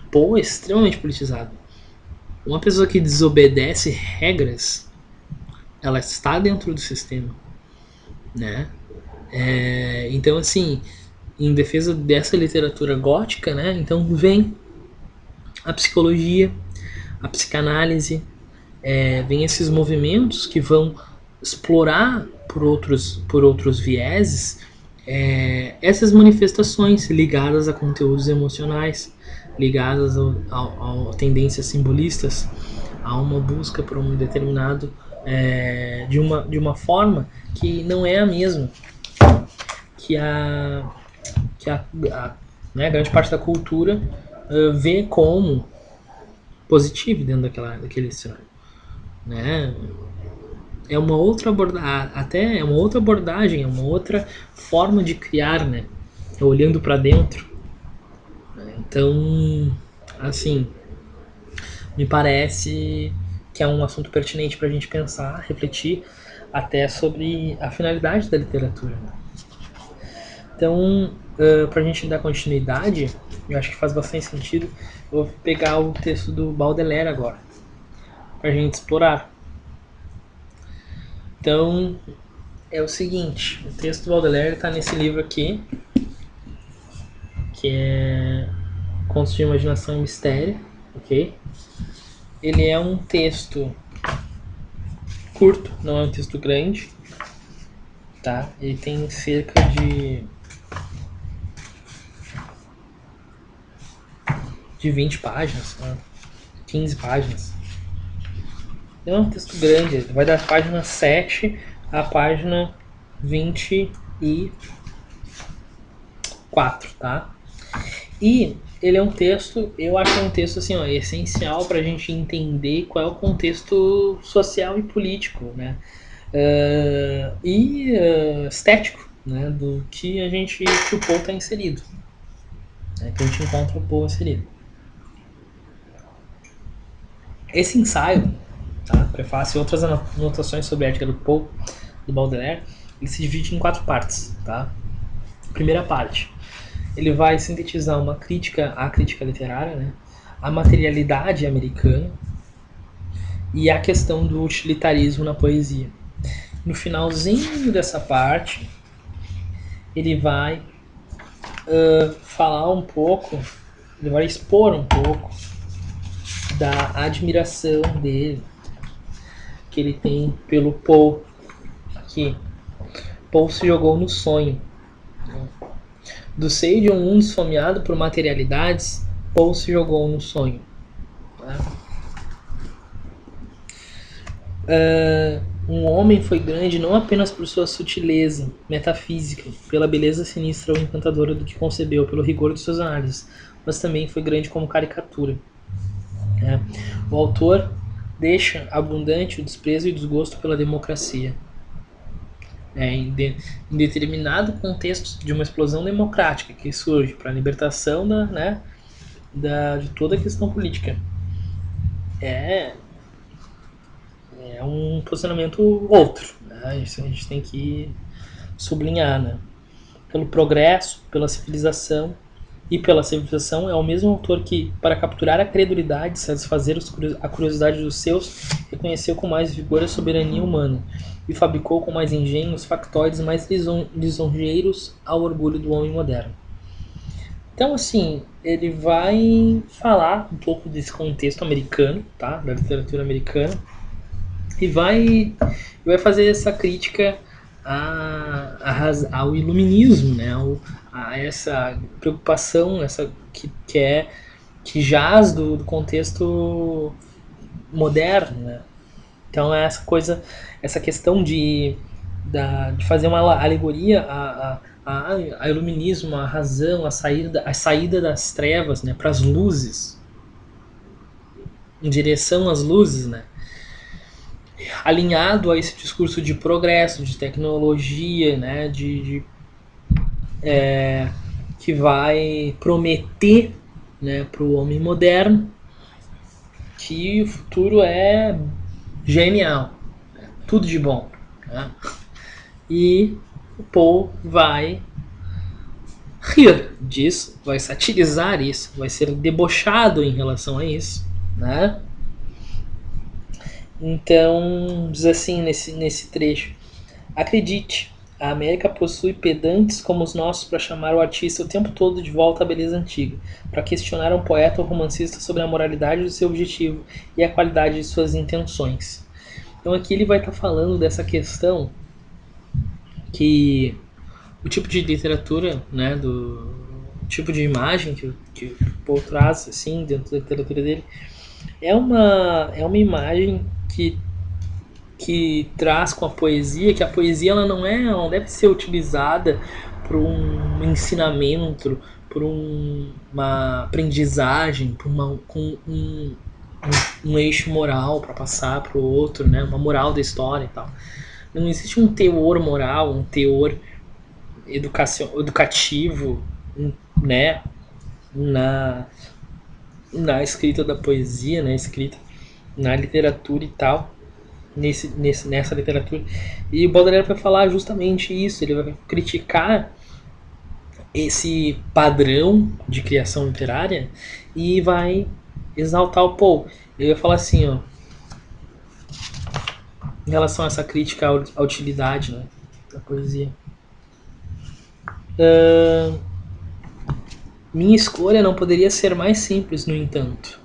Poe é extremamente politizado. Uma pessoa que desobedece regras, ela está dentro do sistema, né? Então, assim, em defesa dessa literatura gótica, né? Então vem a psicologia, a psicanálise, vem esses movimentos que vão explorar por outros vieses essas manifestações ligadas a conteúdos emocionais, ligadas a tendências simbolistas, a uma busca por um determinado de uma forma que não é a mesma que a né, grande parte da cultura vê como positivo dentro daquele cenário, né? é uma outra abordagem, até é uma outra abordagem, é uma outra forma de criar, né? Olhando para dentro. Então, assim, me parece que é um assunto pertinente para a gente pensar, refletir até sobre a finalidade da literatura. Né? Então, para a gente dar continuidade, eu acho que faz bastante sentido. Eu vou pegar o texto do Baudelaire agora, para a gente explorar. Então, é o seguinte: o texto do Baudelaire está nesse livro aqui, que é Contos de Imaginação e Mistério, ok? Ele é um texto curto, não é um texto grande, tá? Ele tem cerca de 20 páginas, né? 15 páginas. Não é um texto grande, vai da página 7 à página 24, tá? E ele é um texto, eu acho que é um texto assim, ó, essencial para a gente entender qual é o contexto social e político, né? Estético, né? Do que a gente, que o Poe está inserido, né? Que a gente encontra o Poe inserido. Esse ensaio, tá? Prefácio e outras anotações sobre a ética do Poe, do Baudelaire, ele se divide em 4 partes, tá? Primeira parte, ele vai sintetizar uma crítica à crítica literária, né? A materialidade americana e a questão do utilitarismo na poesia. No finalzinho dessa parte, ele vai falar um pouco, ele vai expor um pouco da admiração dele, que ele tem pelo Poe, que Poe se jogou no sonho. Do seio de um mundo esfomeado por materialidades, Poe se jogou no sonho. Um homem foi grande não apenas por sua sutileza metafísica, pela beleza sinistra ou encantadora do que concebeu, pelo rigor de suas análises, mas também foi grande como caricatura. O autor deixa abundante o desprezo e o desgosto pela democracia. Em determinado contexto de uma explosão democrática que surge para a libertação de toda a questão política. É um posicionamento outro. Né? Isso a gente tem que sublinhar. Né? Pelo progresso, pela civilização e pela civilização, é o mesmo autor que, para capturar a credulidade e satisfazer a curiosidade dos seus, reconheceu com mais vigor a soberania humana e fabricou com mais engenho os factoides mais lisonjeiros ao orgulho do homem moderno. Então, assim, ele vai falar um pouco desse contexto americano, tá? Da literatura americana, e vai fazer essa crítica ao iluminismo, né? A essa preocupação, essa que jaz do contexto moderno, né? Então é essa questão de fazer uma alegoria a iluminismo, a razão, a saída das trevas, né, para as luzes, em direção às luzes, né? Alinhado a esse discurso de progresso, de tecnologia, né, que vai prometer, né, para o homem moderno que o futuro é genial, né, tudo de bom. Né? E o Poe vai rir disso, vai satirizar isso, vai ser debochado em relação a isso, né? Então, diz assim nesse trecho: acredite, a América possui pedantes como os nossos para chamar o artista o tempo todo de volta à beleza antiga, para questionar um poeta ou romancista sobre a moralidade do seu objetivo e a qualidade de suas intenções. Então aqui ele vai estar falando dessa questão que o tipo de literatura, né, do tipo de imagem que o Poe traz assim, dentro da literatura dele, é uma imagem que traz com a poesia, que a poesia ela não deve ser utilizada por um ensinamento, por uma aprendizagem, por um eixo moral para passar para o outro, né? Uma moral da história e tal. Não existe um teor moral, um teor educativo, né? Na escrita da poesia, na escrita, na literatura e tal, nessa literatura. E o Baudelaire vai falar justamente isso, ele vai criticar esse padrão de criação literária e vai exaltar o Poe. Ele vai falar assim, ó, em relação a essa crítica à utilidade, né, da poesia. Minha escolha não poderia ser mais simples, no entanto.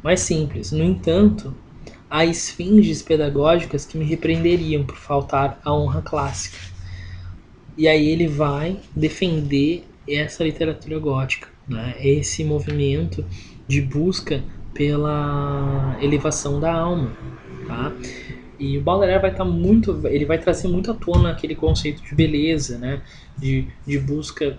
Mais simples. No entanto, há esfinges pedagógicas que me repreenderiam por faltar à honra clássica. E aí ele vai defender essa literatura gótica, né? Esse movimento de busca pela elevação da alma, tá? E o Baudelaire vai estar ele vai trazer muito à tona aquele conceito de beleza, né? De busca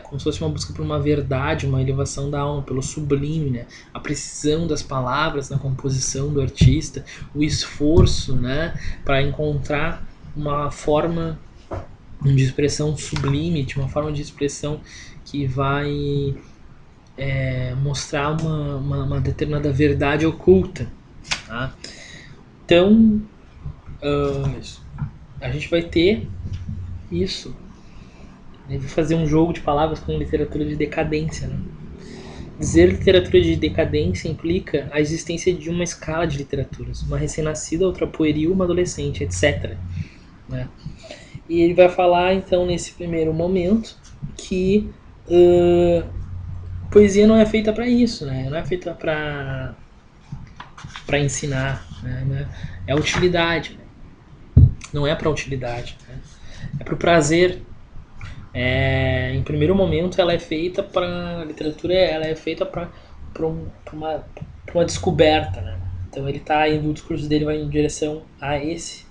como se fosse uma busca por uma verdade, uma elevação da alma, pelo sublime, né? A precisão das palavras na composição do artista, o esforço, né? Para encontrar uma forma de expressão sublime, de uma forma de expressão que vai mostrar uma determinada verdade oculta, tá? Então, a gente vai ter isso. Vai fazer um jogo de palavras com literatura de decadência, né? Dizer literatura de decadência implica a existência de uma escala de literaturas, uma recém-nascida, outra pueril, uma adolescente, etc. Né? E ele vai falar, então, nesse primeiro momento, que poesia não é feita para isso, né? Não é feita para ensinar, né? É utilidade, né? Não é para utilidade, né? É para o prazer. Em primeiro momento, ela é feita para a literatura, ela é feita para uma descoberta, né? Então ele tá aí, o discurso dele vai em direção a esse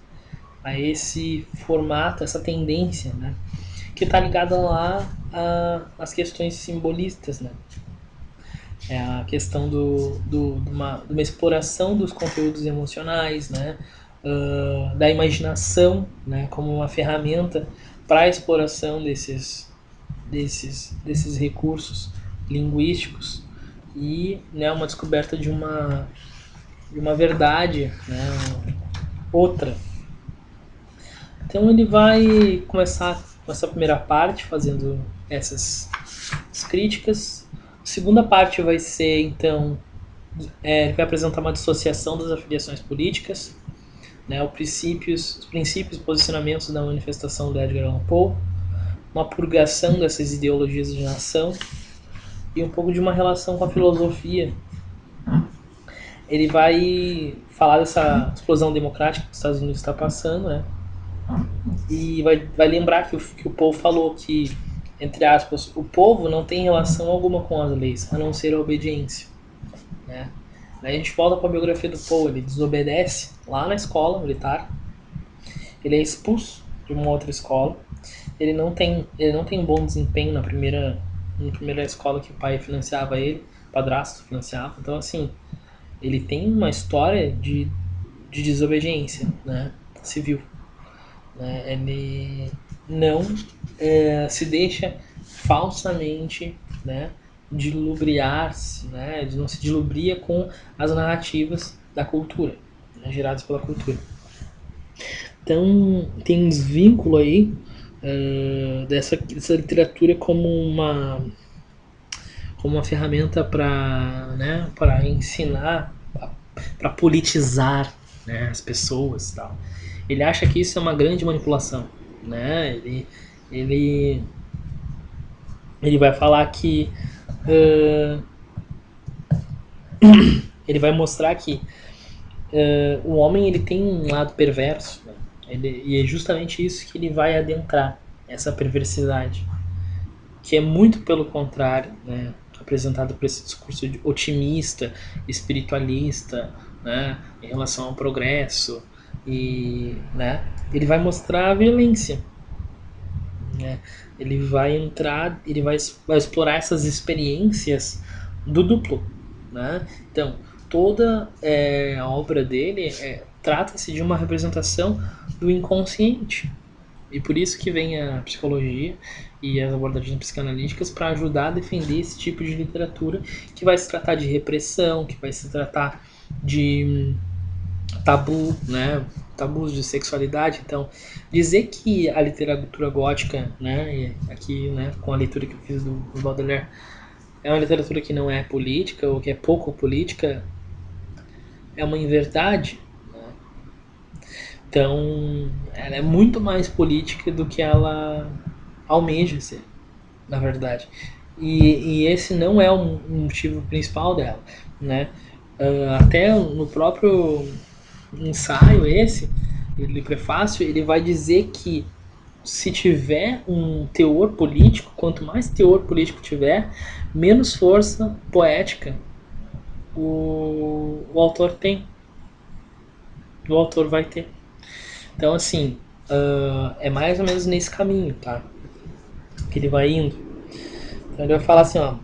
formato, essa tendência, né? Que está ligada lá às questões simbolistas, né? É a questão de uma exploração dos conteúdos emocionais, né? Da imaginação, né? Como uma ferramenta para a exploração desses recursos linguísticos e, né, uma descoberta de uma verdade, né? Outra. Então ele vai começar com essa primeira parte fazendo essas críticas. A segunda parte vai ser, então, ele vai apresentar uma dissociação das afiliações políticas, né, os princípios e posicionamentos da manifestação do Edgar Allan Poe, uma purgação dessas ideologias de nação e um pouco de uma relação com a filosofia. Ele vai falar dessa explosão democrática que os Estados Unidos está passando, né? E vai lembrar que o Poe falou que, entre aspas, o povo não tem relação alguma com as leis, a não ser a obediência. Né? Daí a gente volta para a biografia do Poe, ele desobedece lá na escola militar, ele é expulso de uma outra escola, ele não tem um bom desempenho na primeira escola que o pai financiava ele, o padrasto financiava, então assim, ele tem uma história de desobediência, né, civil. Né? Ele não se deixa falsamente, né, dilubriar-se, né, ele não se dilubria com as narrativas da cultura, né, geradas pela cultura. Então tem um vínculo aí dessa literatura como uma ferramenta para, né, para ensinar, para politizar, né, as pessoas e tal. Ele acha que isso é uma grande manipulação, né? Ele vai falar que ele vai mostrar que o homem ele tem um lado perverso, né? E é justamente isso que ele vai adentrar, essa perversidade, que é muito pelo contrário, né? Apresentado por esse discurso otimista, espiritualista, né? Em relação ao progresso e, né? Ele vai mostrar a violência, né? Ele vai entrar, vai explorar essas experiências do duplo, né? Então, toda a obra dele trata-se de uma representação do inconsciente. E por isso que vem a psicologia e as abordagens psicanalíticas para ajudar a defender esse tipo de literatura que vai se tratar de repressão, que vai se tratar de tabu, né? Tabus de sexualidade. Então, dizer que a literatura gótica, né, e aqui, né, com a leitura que eu fiz do Baudelaire, é uma literatura que não é política ou que é pouco política, é uma inverdade. Então, ela é muito mais política do que ela almeja ser, na verdade. E esse não é o motivo principal dela, né? Até no próprio ensaio ele prefácio, ele vai dizer que se tiver um teor político, quanto mais teor político tiver, menos força poética o autor tem, o autor vai ter. Então, assim, é mais ou menos nesse caminho, tá? Que ele vai indo. Então, ele vai falar assim, ó.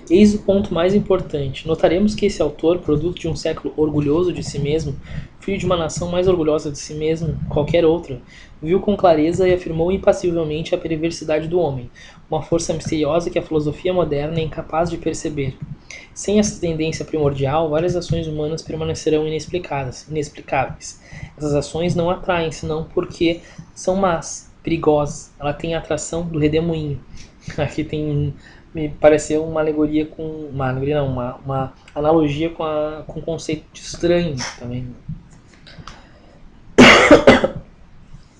Eis o ponto mais importante. Notaremos que esse autor, produto de um século orgulhoso de si mesmo, filho de uma nação mais orgulhosa de si mesmo qualquer outra, viu com clareza e afirmou impassivelmente a perversidade do homem, uma força misteriosa que a filosofia moderna é incapaz de perceber. Sem essa tendência primordial, várias ações humanas permanecerão inexplicáveis. Essas ações não atraem, senão porque são más, perigosas. Ela tem a atração do redemoinho. Aqui tem, me pareceu uma alegoria com uma alegoria não, uma analogia com o conceito de estranho também.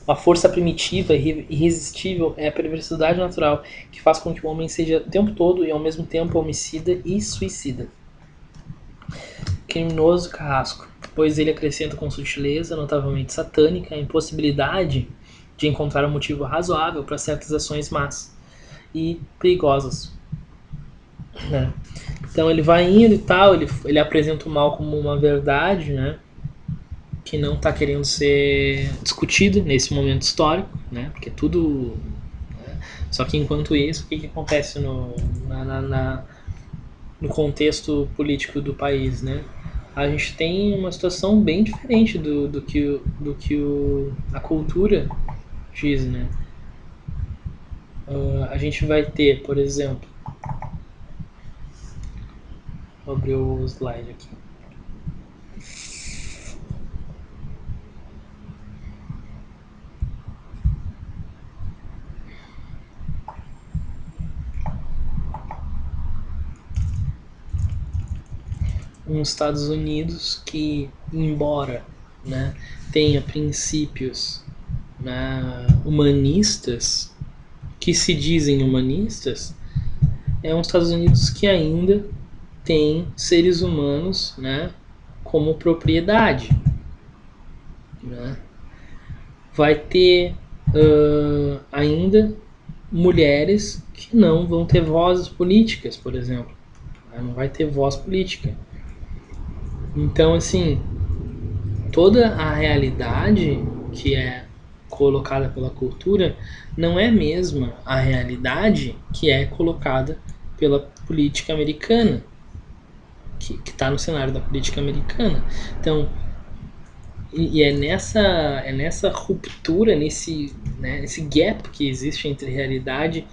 Uma força primitiva e irresistível é a perversidade natural que faz com que o homem seja o tempo todo e ao mesmo tempo homicida e suicida. Criminoso carrasco, pois ele acrescenta com sutileza, notavelmente satânica, a impossibilidade de encontrar um motivo razoável para certas ações más e perigosas. Né? Então ele vai indo e tal, ele apresenta o mal como uma verdade, né? Que não está querendo ser discutido nesse momento histórico, né? Porque tudo. Né? Só que enquanto isso, o que acontece no contexto político do país, né? A gente tem uma situação bem diferente do que a cultura diz, né? A gente vai ter, por exemplo, vou abrir o slide aqui. Nos Estados Unidos que, embora, né, tenha princípios, né, humanistas, que se dizem humanistas, é um Estados Unidos que ainda tem seres humanos, né, como propriedade. Né? Vai ter ainda mulheres que não vão ter vozes políticas, por exemplo. Não vai ter voz política. Então, assim, toda a realidade que é colocada pela cultura não é mesmo a realidade que é colocada pela política americana, que está no cenário da política americana. Então, é nessa ruptura, nesse gap que existe entre realidade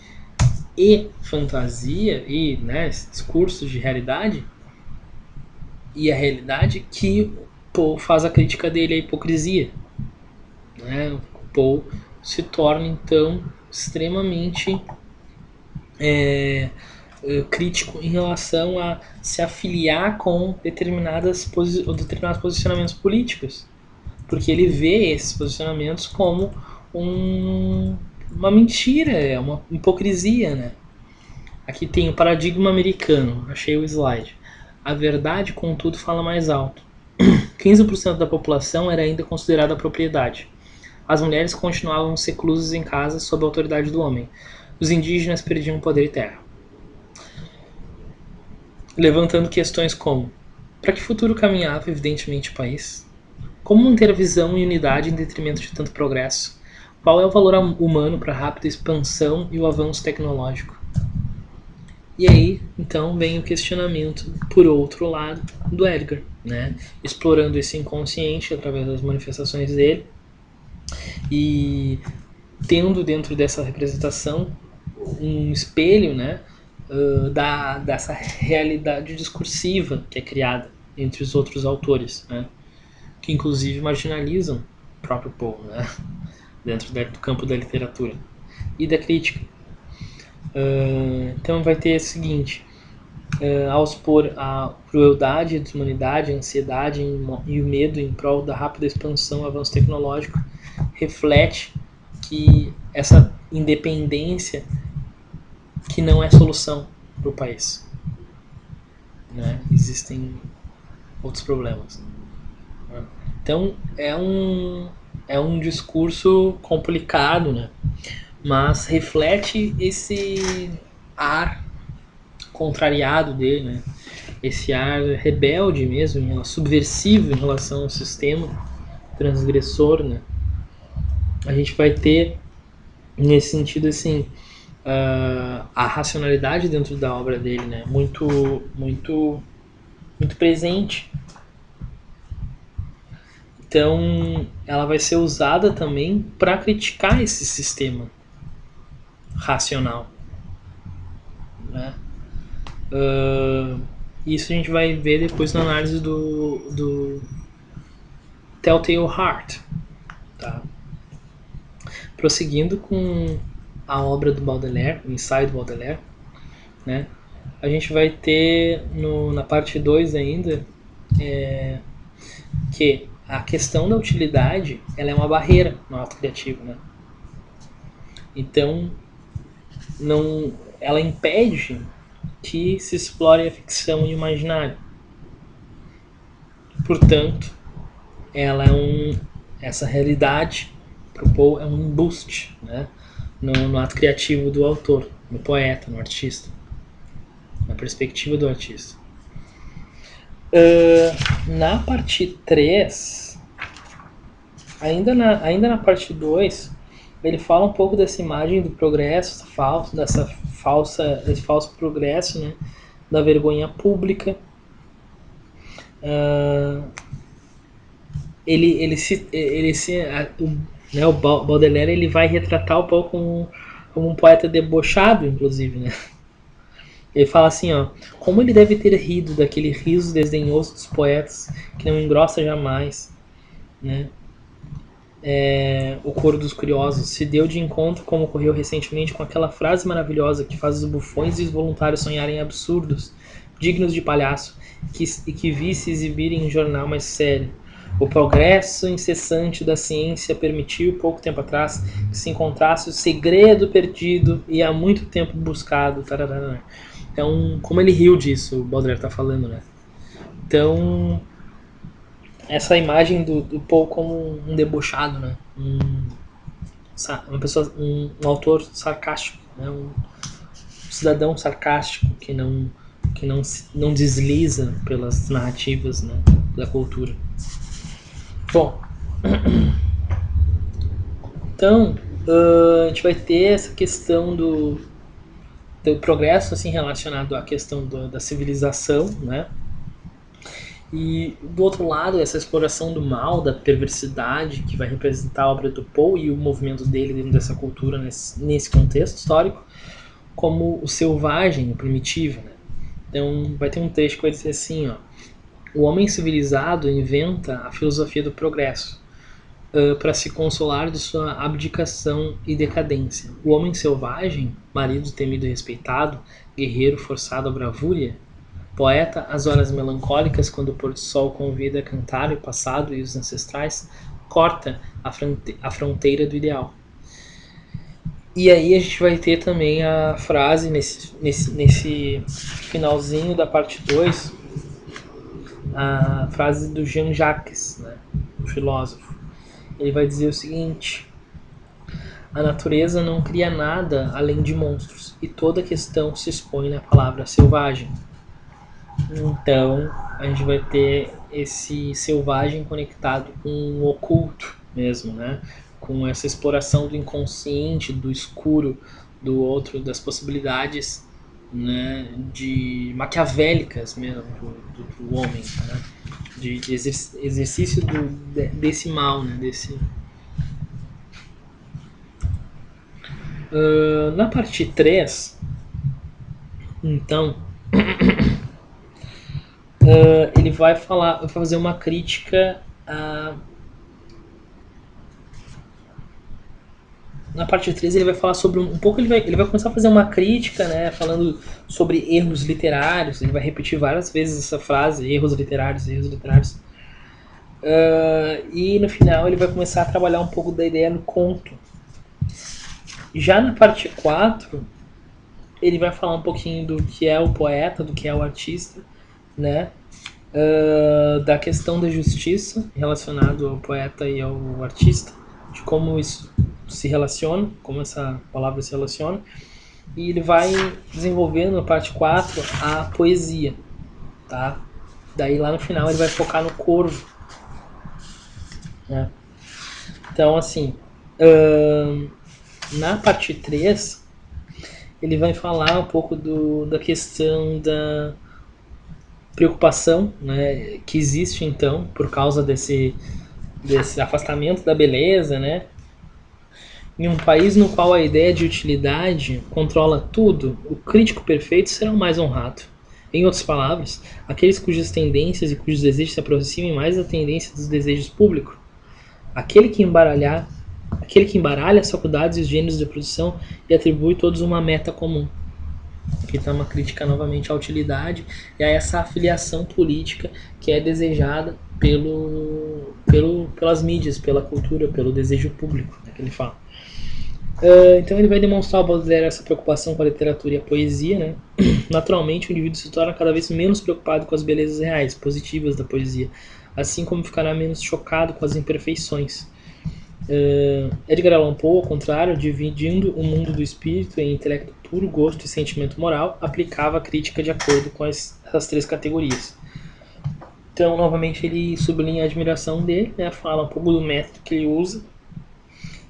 e fantasia, e né, esse discurso de realidade e a realidade, que o Poe faz a crítica dele à hipocrisia. Né? O Poe se torna então extremamente crítico em relação a se afiliar com determinados posicionamentos políticos, porque ele vê esses posicionamentos como uma mentira, uma hipocrisia, né? Aqui tem o paradigma americano, achei o slide. A verdade, contudo, fala mais alto. 15% da população era ainda considerada propriedade. As mulheres continuavam seclusas em casa sob a autoridade do homem. Os indígenas perdiam poder e terra. Levantando questões como: para que futuro caminhava, evidentemente, o país? Como manter a visão e unidade em detrimento de tanto progresso? Qual é o valor humano para a rápida expansão e o avanço tecnológico? E aí, então, vem o questionamento, por outro lado, do Edgar, né? Explorando esse inconsciente através das manifestações dele e tendo dentro dessa representação um espelho, né, dessa realidade discursiva que é criada entre os outros autores, né, que inclusive marginalizam o próprio Poe, né, dentro do campo da literatura e da crítica. Então vai ter o seguinte: ao expor a crueldade, a desumanidade, a ansiedade e o medo em prol da rápida expansão e avanço tecnológico, reflete que essa independência que não é solução para o país, né? Existem outros problemas. Né? Então é um discurso complicado, né? Mas reflete esse ar contrariado dele, né? Esse ar rebelde mesmo, subversivo em relação ao sistema, transgressor, né? A gente vai ter nesse sentido assim a racionalidade dentro da obra dele, né? Muito presente. Então, ela vai ser usada também para criticar esse sistema racional, né? Isso a gente vai ver depois na análise do Telltale Heart, tá? Prosseguindo com a obra do Baudelaire, o ensaio do Baudelaire, né? A gente vai ter na parte 2 ainda que a questão da utilidade ela é uma barreira no ato criativo, né? Então, não, ela impede que se explore a ficção e o imaginário. Portanto, ela essa realidade pro Poe é um embuste, né? No ato criativo do autor, no poeta, no artista, na perspectiva do artista. Na parte 3, ainda na parte 2, ele fala um pouco dessa imagem do progresso falso, desse falso progresso, né? Da vergonha pública. O Baudelaire ele vai retratar o Poe como um poeta debochado, inclusive, né? Ele fala assim, ó, como ele deve ter rido daquele riso desdenhoso dos poetas que não engrossa jamais, né? O coro dos curiosos se deu de encontro, como ocorreu recentemente, com aquela frase maravilhosa que faz os bufões e os voluntários sonharem absurdos, dignos de palhaço, e que vi-se exibir em um jornal mais sério. O progresso incessante da ciência permitiu, pouco tempo atrás, que se encontrasse o segredo perdido e há muito tempo buscado. Tararara. Então, como ele riu disso, o Baudelaire está falando, né? Então, essa imagem do Poe como um debochado, né? Uma pessoa, um autor sarcástico, né? Um cidadão sarcástico que não desliza pelas narrativas, né? Da cultura. Bom, então a gente vai ter essa questão do progresso assim relacionado à questão da civilização, né? E do outro lado, essa exploração do mal, da perversidade que vai representar a obra do Poe e o movimento dele dentro dessa cultura nesse contexto histórico, como o selvagem, o primitivo, né? Então vai ter um trecho que vai dizer assim, ó: o homem civilizado inventa a filosofia do progresso para se consolar de sua abdicação e decadência. O homem selvagem, marido temido e respeitado, guerreiro forçado à bravúria, poeta às horas melancólicas quando o pôr do sol convida a cantar o passado e os ancestrais, corta a fronteira do ideal. E aí a gente vai ter também a frase nesse finalzinho da parte 2, a frase do Jean-Jacques, né, o filósofo. Ele vai dizer o seguinte: a natureza não cria nada além de monstros, e toda questão se expõe na palavra selvagem. Então a gente vai ter esse selvagem conectado com o oculto mesmo, né? Com essa exploração do inconsciente, do escuro, do outro, das possibilidades né, de maquiavélicas mesmo do homem, né, de exercício desse mal, né, desse. Na parte 3, então, ele vai fazer uma crítica a. Na parte 3 ele vai falar sobre um pouco, ele vai começar a fazer uma crítica, né, falando sobre erros literários, ele vai repetir várias vezes essa frase, erros literários, erros literários. E no final ele vai começar a trabalhar um pouco da ideia do conto. Já na parte 4, ele vai falar um pouquinho do que é o poeta, do que é o artista, né? Da questão da justiça relacionado ao poeta e ao artista, de como isso se relaciona, como essa palavra se relaciona. E ele vai desenvolvendo na parte 4 a poesia, tá? Daí lá no final ele vai focar no corvo, né? Então, assim, na parte 3, ele vai falar um pouco da questão da preocupação, né, que existe então por causa desse afastamento da beleza, né? Em um país no qual a ideia de utilidade controla tudo, o crítico perfeito será o mais honrado. Em outras palavras, aqueles cujas tendências e cujos desejos se aproximem mais da tendência dos desejos públicos, aquele que embaralha as faculdades e os gêneros de produção e atribui todos uma meta comum. Aqui está uma crítica novamente à utilidade e a essa afiliação política que é desejada pelas mídias, pela cultura, pelo desejo público, né, que ele fala. Então ele vai demonstrar ao Baudelaire essa preocupação com a literatura e a poesia, né? Naturalmente o indivíduo se torna cada vez menos preocupado com as belezas reais, positivas da poesia, assim como ficará menos chocado com as imperfeições. Edgar Allan Poe, ao contrário, dividindo o mundo do espírito em intelecto puro, gosto e sentimento moral, aplicava a crítica de acordo com essas três categorias. Então, novamente, ele sublinha a admiração dele, né? Fala um pouco do método que ele usa.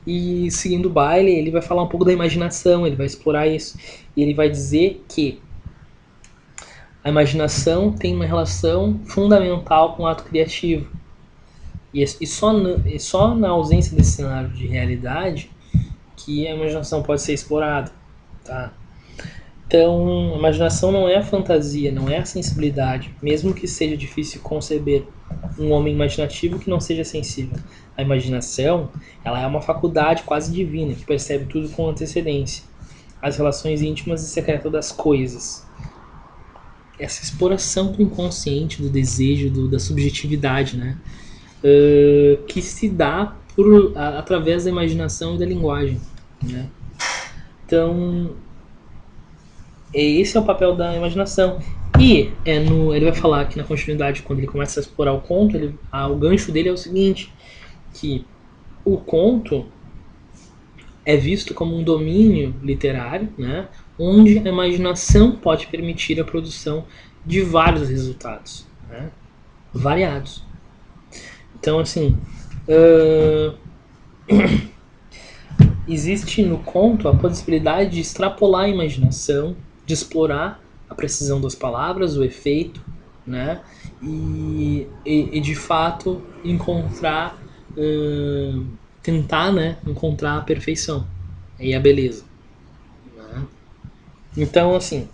E seguindo o baile, ele vai falar um pouco da imaginação, ele vai explorar isso. E ele vai dizer que a imaginação tem uma relação fundamental com o ato criativo. E só na ausência desse cenário de realidade que a imaginação pode ser explorada. Tá? Então, a imaginação não é a fantasia, não é a sensibilidade. Mesmo que seja difícil conceber um homem imaginativo que não seja sensível. A imaginação, ela é uma faculdade quase divina, que percebe tudo com antecedência. As relações íntimas e secretas das coisas. Essa exploração do inconsciente, do desejo, da subjetividade, né? Que se dá através da imaginação e da linguagem, né? Então, esse é o papel da imaginação. E ele vai falar que na continuidade, quando ele começa a explorar o conto, o gancho dele é o seguinte, que o conto é visto como um domínio literário, né, onde a imaginação pode permitir a produção de vários resultados, né, variados. Então, assim, existe no conto a possibilidade de extrapolar a imaginação, de explorar a precisão das palavras, o efeito, né? E de fato encontrar, tentar, né, encontrar a perfeição e a beleza. Né? Então, assim,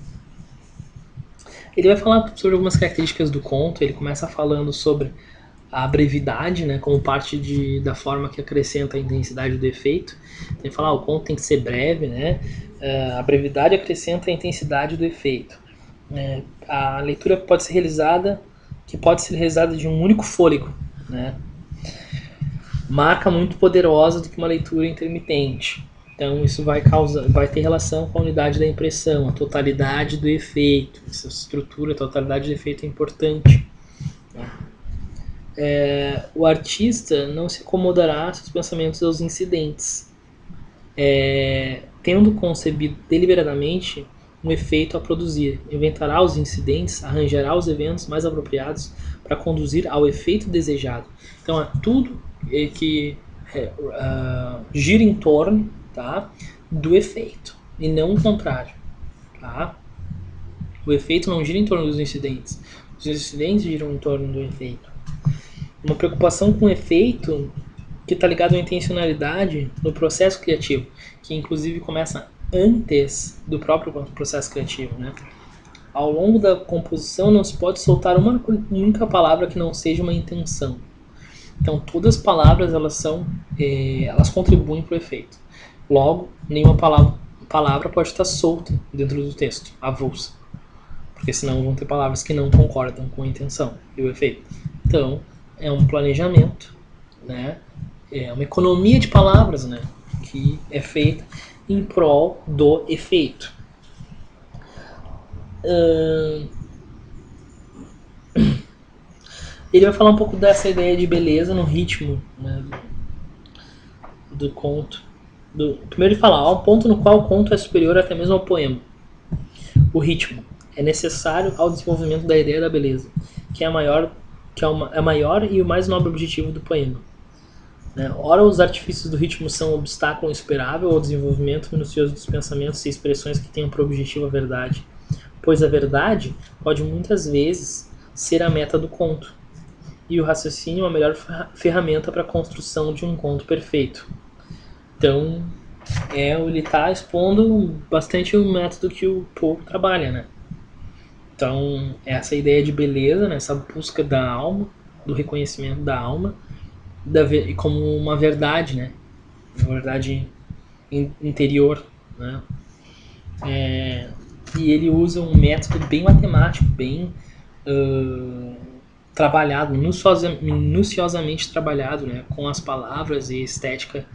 ele vai falar sobre algumas características do conto. Ele começa falando sobre a brevidade, né, como parte da forma que acrescenta a intensidade do efeito. Ele fala, o conto tem que ser breve, né? A brevidade acrescenta a intensidade do efeito. A leitura pode ser realizada de um único fôlego, né? Marca muito poderosa do que uma leitura intermitente. Então isso vai ter relação com a unidade da impressão, a totalidade do efeito. Essa estrutura, a totalidade do efeito é importante. Né? O artista não se acomodará a seus pensamentos aos incidentes, tendo concebido deliberadamente um efeito a produzir, inventará os incidentes, arranjará os eventos mais apropriados para conduzir ao efeito desejado. Então é tudo que gira em torno, tá, do efeito e não o contrário. Tá? O efeito não gira em torno dos incidentes. Os incidentes giram em torno do efeito. Uma preocupação com o efeito que está ligado à intencionalidade no processo criativo, que inclusive começa antes do próprio processo criativo, né? Ao longo da composição não se pode soltar uma única palavra que não seja uma intenção. Então todas as palavras elas contribuem para o efeito. Logo, nenhuma palavra pode estar solta dentro do texto, avulsa, porque senão vão ter palavras que não concordam com a intenção e o efeito. Então é um planejamento, né? É uma economia de palavras, né? Que é feita em prol do efeito. Ele vai falar um pouco dessa ideia de beleza no ritmo, né, do conto. Primeiro ele fala, há um ponto no qual o conto é superior até mesmo ao poema. O ritmo é necessário ao desenvolvimento da ideia da beleza, que é a maior e o mais nobre objetivo do poema. Ora, os artifícios do ritmo são um obstáculo insuperável ao desenvolvimento minucioso dos pensamentos e expressões que tenham por objetivo a verdade, pois a verdade pode muitas vezes ser a meta do conto, e o raciocínio é a melhor ferramenta para a construção de um conto perfeito. Então, ele está expondo bastante o método que o Poe trabalha, né? Então, essa ideia de beleza, né? Essa busca da alma, do reconhecimento da alma, como uma verdade, né? Uma verdade interior, né? E ele usa um método bem matemático, bem trabalhado, minuciosamente trabalhado, né? Com as palavras e estética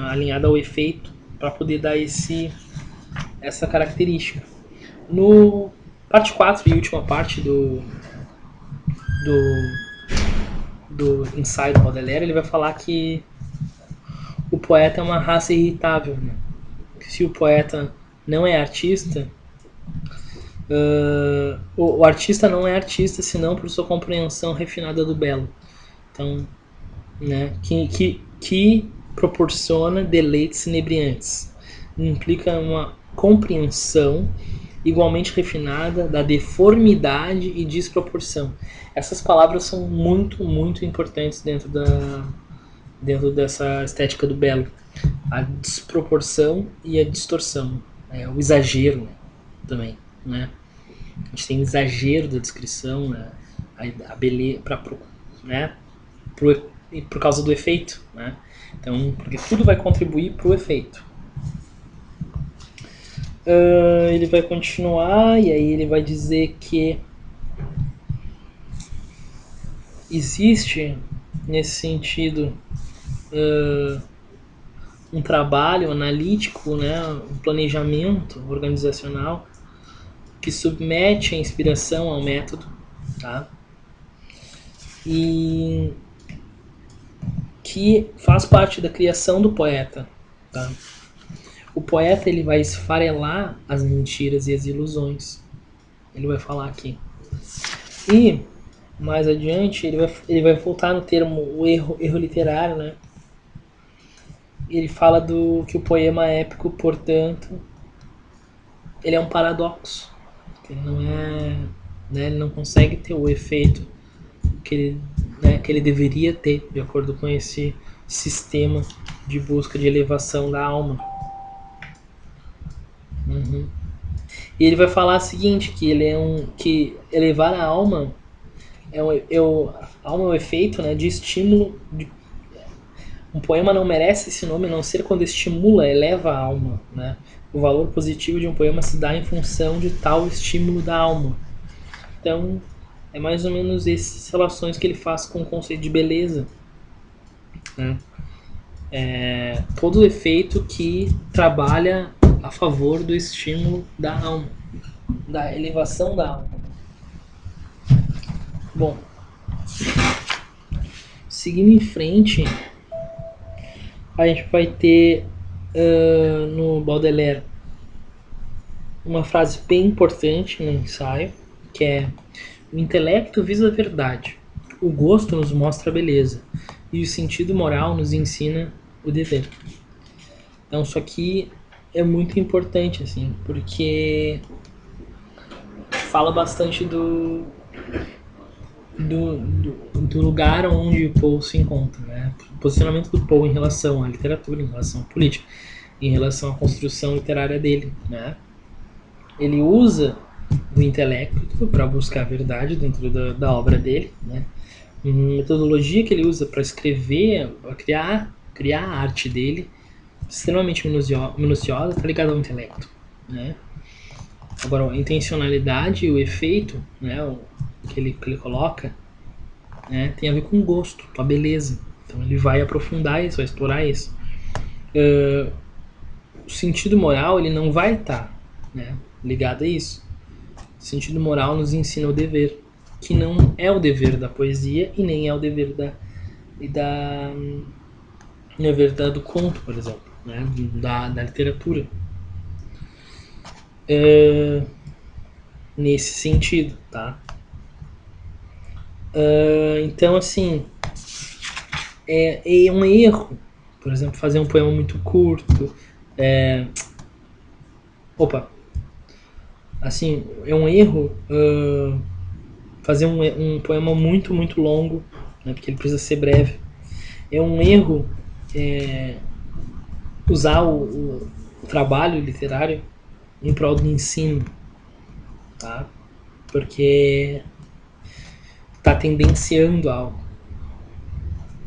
alinhada ao efeito, para poder dar essa característica. No parte 4 e última parte do ensaio do Baudelaire, ele vai falar que o poeta é uma raça irritável, né? Se o poeta não é artista, o artista não é artista senão por sua compreensão refinada do belo. Então, né, que proporciona deleites inebriantes. Implica uma compreensão igualmente refinada da deformidade e desproporção. Essas palavras são muito, muito importantes dentro dessa estética do belo. A desproporção e a distorção. O exagero, né, também. Né? A gente tem exagero da descrição, né? A beleza, né? Por causa do efeito, né? Então, porque tudo vai contribuir para o efeito. Ele vai continuar e aí ele vai dizer que existe nesse sentido um trabalho analítico, né? Um planejamento organizacional que submete a inspiração ao método, tá? E que faz parte da criação do poeta, tá? O poeta ele vai esfarelar as mentiras e as ilusões. Ele vai falar aqui. E mais adiante ele vai voltar no termo o erro literário, né? Ele fala que o poema épico, portanto, ele é um paradoxo. Ele não é, né, ele não consegue ter o efeito que ele deveria ter, de acordo com esse sistema de busca de elevação da alma. E ele vai falar o seguinte, que elevar a alma a alma é o efeito, né, de estímulo. Um poema não merece esse nome a não ser quando estimula, eleva a alma, né? O valor positivo de um poema se dá em função de tal estímulo da alma. Então, é mais ou menos essas relações que ele faz com o conceito de beleza, né? Todo efeito que trabalha a favor do estímulo da alma, da elevação da alma. Bom, seguindo em frente, a gente vai ter no Baudelaire uma frase bem importante no ensaio, que é: o intelecto visa a verdade, o gosto nos mostra a beleza e o sentido moral nos ensina o dever. Então isso aqui é muito importante, assim, porque fala bastante do lugar onde o Poe se encontra, né? O posicionamento do Poe em relação à literatura, em relação à política, em relação à construção literária dele, né? Ele usa o intelecto para buscar a verdade dentro da obra dele, né? A metodologia que ele usa para escrever, para criar a arte dele, extremamente minuciosa, está ligada ao intelecto, né? Agora, a intencionalidade e o efeito, né, que ele coloca, né, tem a ver com o gosto, com a beleza. Então ele vai aprofundar isso, vai explorar isso. O sentido moral ele não vai estar, né, ligado a isso. O sentido moral nos ensina o dever, que não é o dever da poesia e nem é o dever do conto, por exemplo, né, da literatura. Nesse sentido, tá? Então, assim, é um erro, por exemplo, fazer um poema muito curto. Assim, é um erro fazer um poema muito, muito longo, né, porque ele precisa ser breve. É um erro usar o trabalho literário em prol do ensino, tá? Porque está tendenciando algo.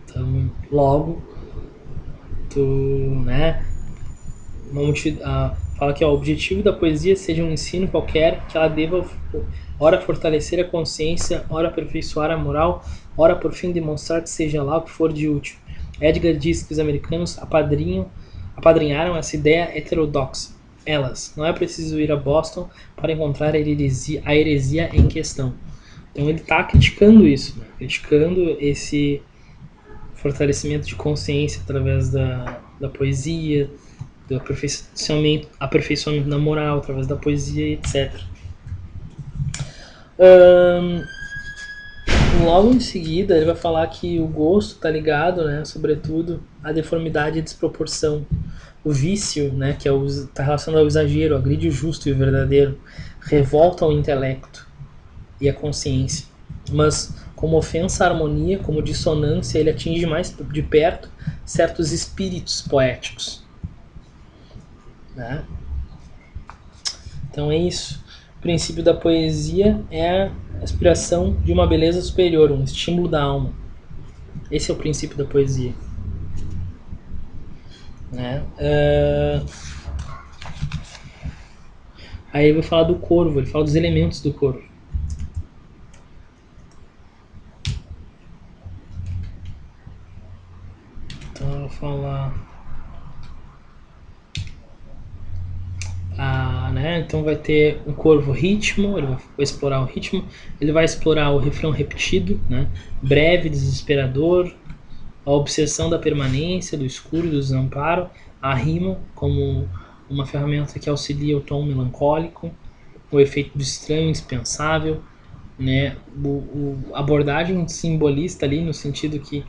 Então, logo, né? Fala que o objetivo da poesia seja um ensino qualquer que ela deva ora fortalecer a consciência, ora aperfeiçoar a moral, ora por fim demonstrar que seja lá o que for de útil. Edgar diz que os americanos apadrinharam essa ideia heterodoxa. Elas, não é preciso ir a Boston para encontrar a heresia em questão. Então ele está criticando isso, né? Criticando esse fortalecimento de consciência através da poesia, do aperfeiçoamento da moral através da poesia, etc. Logo em seguida ele vai falar que o gosto está ligado, né, sobretudo à deformidade e desproporção. O vício, né, que está relacionado ao exagero, agride o justo e o verdadeiro, revolta ao intelecto e à consciência. Mas como ofensa à harmonia, como dissonância, ele atinge mais de perto certos espíritos poéticos, né? Então é isso. O princípio da poesia é a aspiração de uma beleza superior, um estímulo da alma. Esse é o princípio da poesia, né? Aí ele vai falar do corvo, ele fala dos elementos do corvo. Então eu vou falar... né? Então vai ter um corvo ritmo, ele vai explorar o ritmo, ele vai explorar o refrão repetido, né? Breve, desesperador, a obsessão da permanência, do escuro, do desamparo, a rima como uma ferramenta que auxilia o tom melancólico, o efeito do estranho indispensável, né? A abordagem simbolista ali no sentido que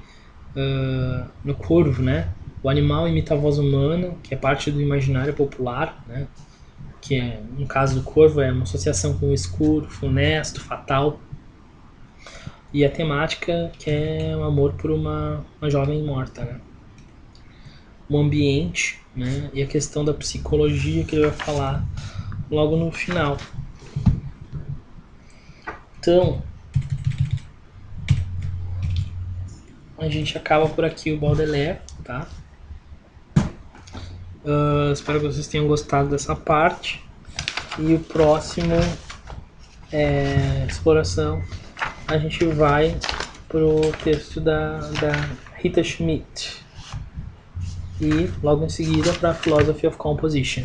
no corvo, né? O animal imita a voz humana, que é parte do imaginário popular, né? Que é, no caso do corvo, é uma associação com o escuro, funesto, fatal. E a temática que é o amor por uma jovem morta, né? O ambiente, né? E a questão da psicologia que ele vai falar logo no final. Então, a gente acaba por aqui o Baudelaire, tá? Espero que vocês tenham gostado dessa parte. E o próximo exploração a gente vai pro texto da Rita Schmidt e logo em seguida para Philosophy of Composition.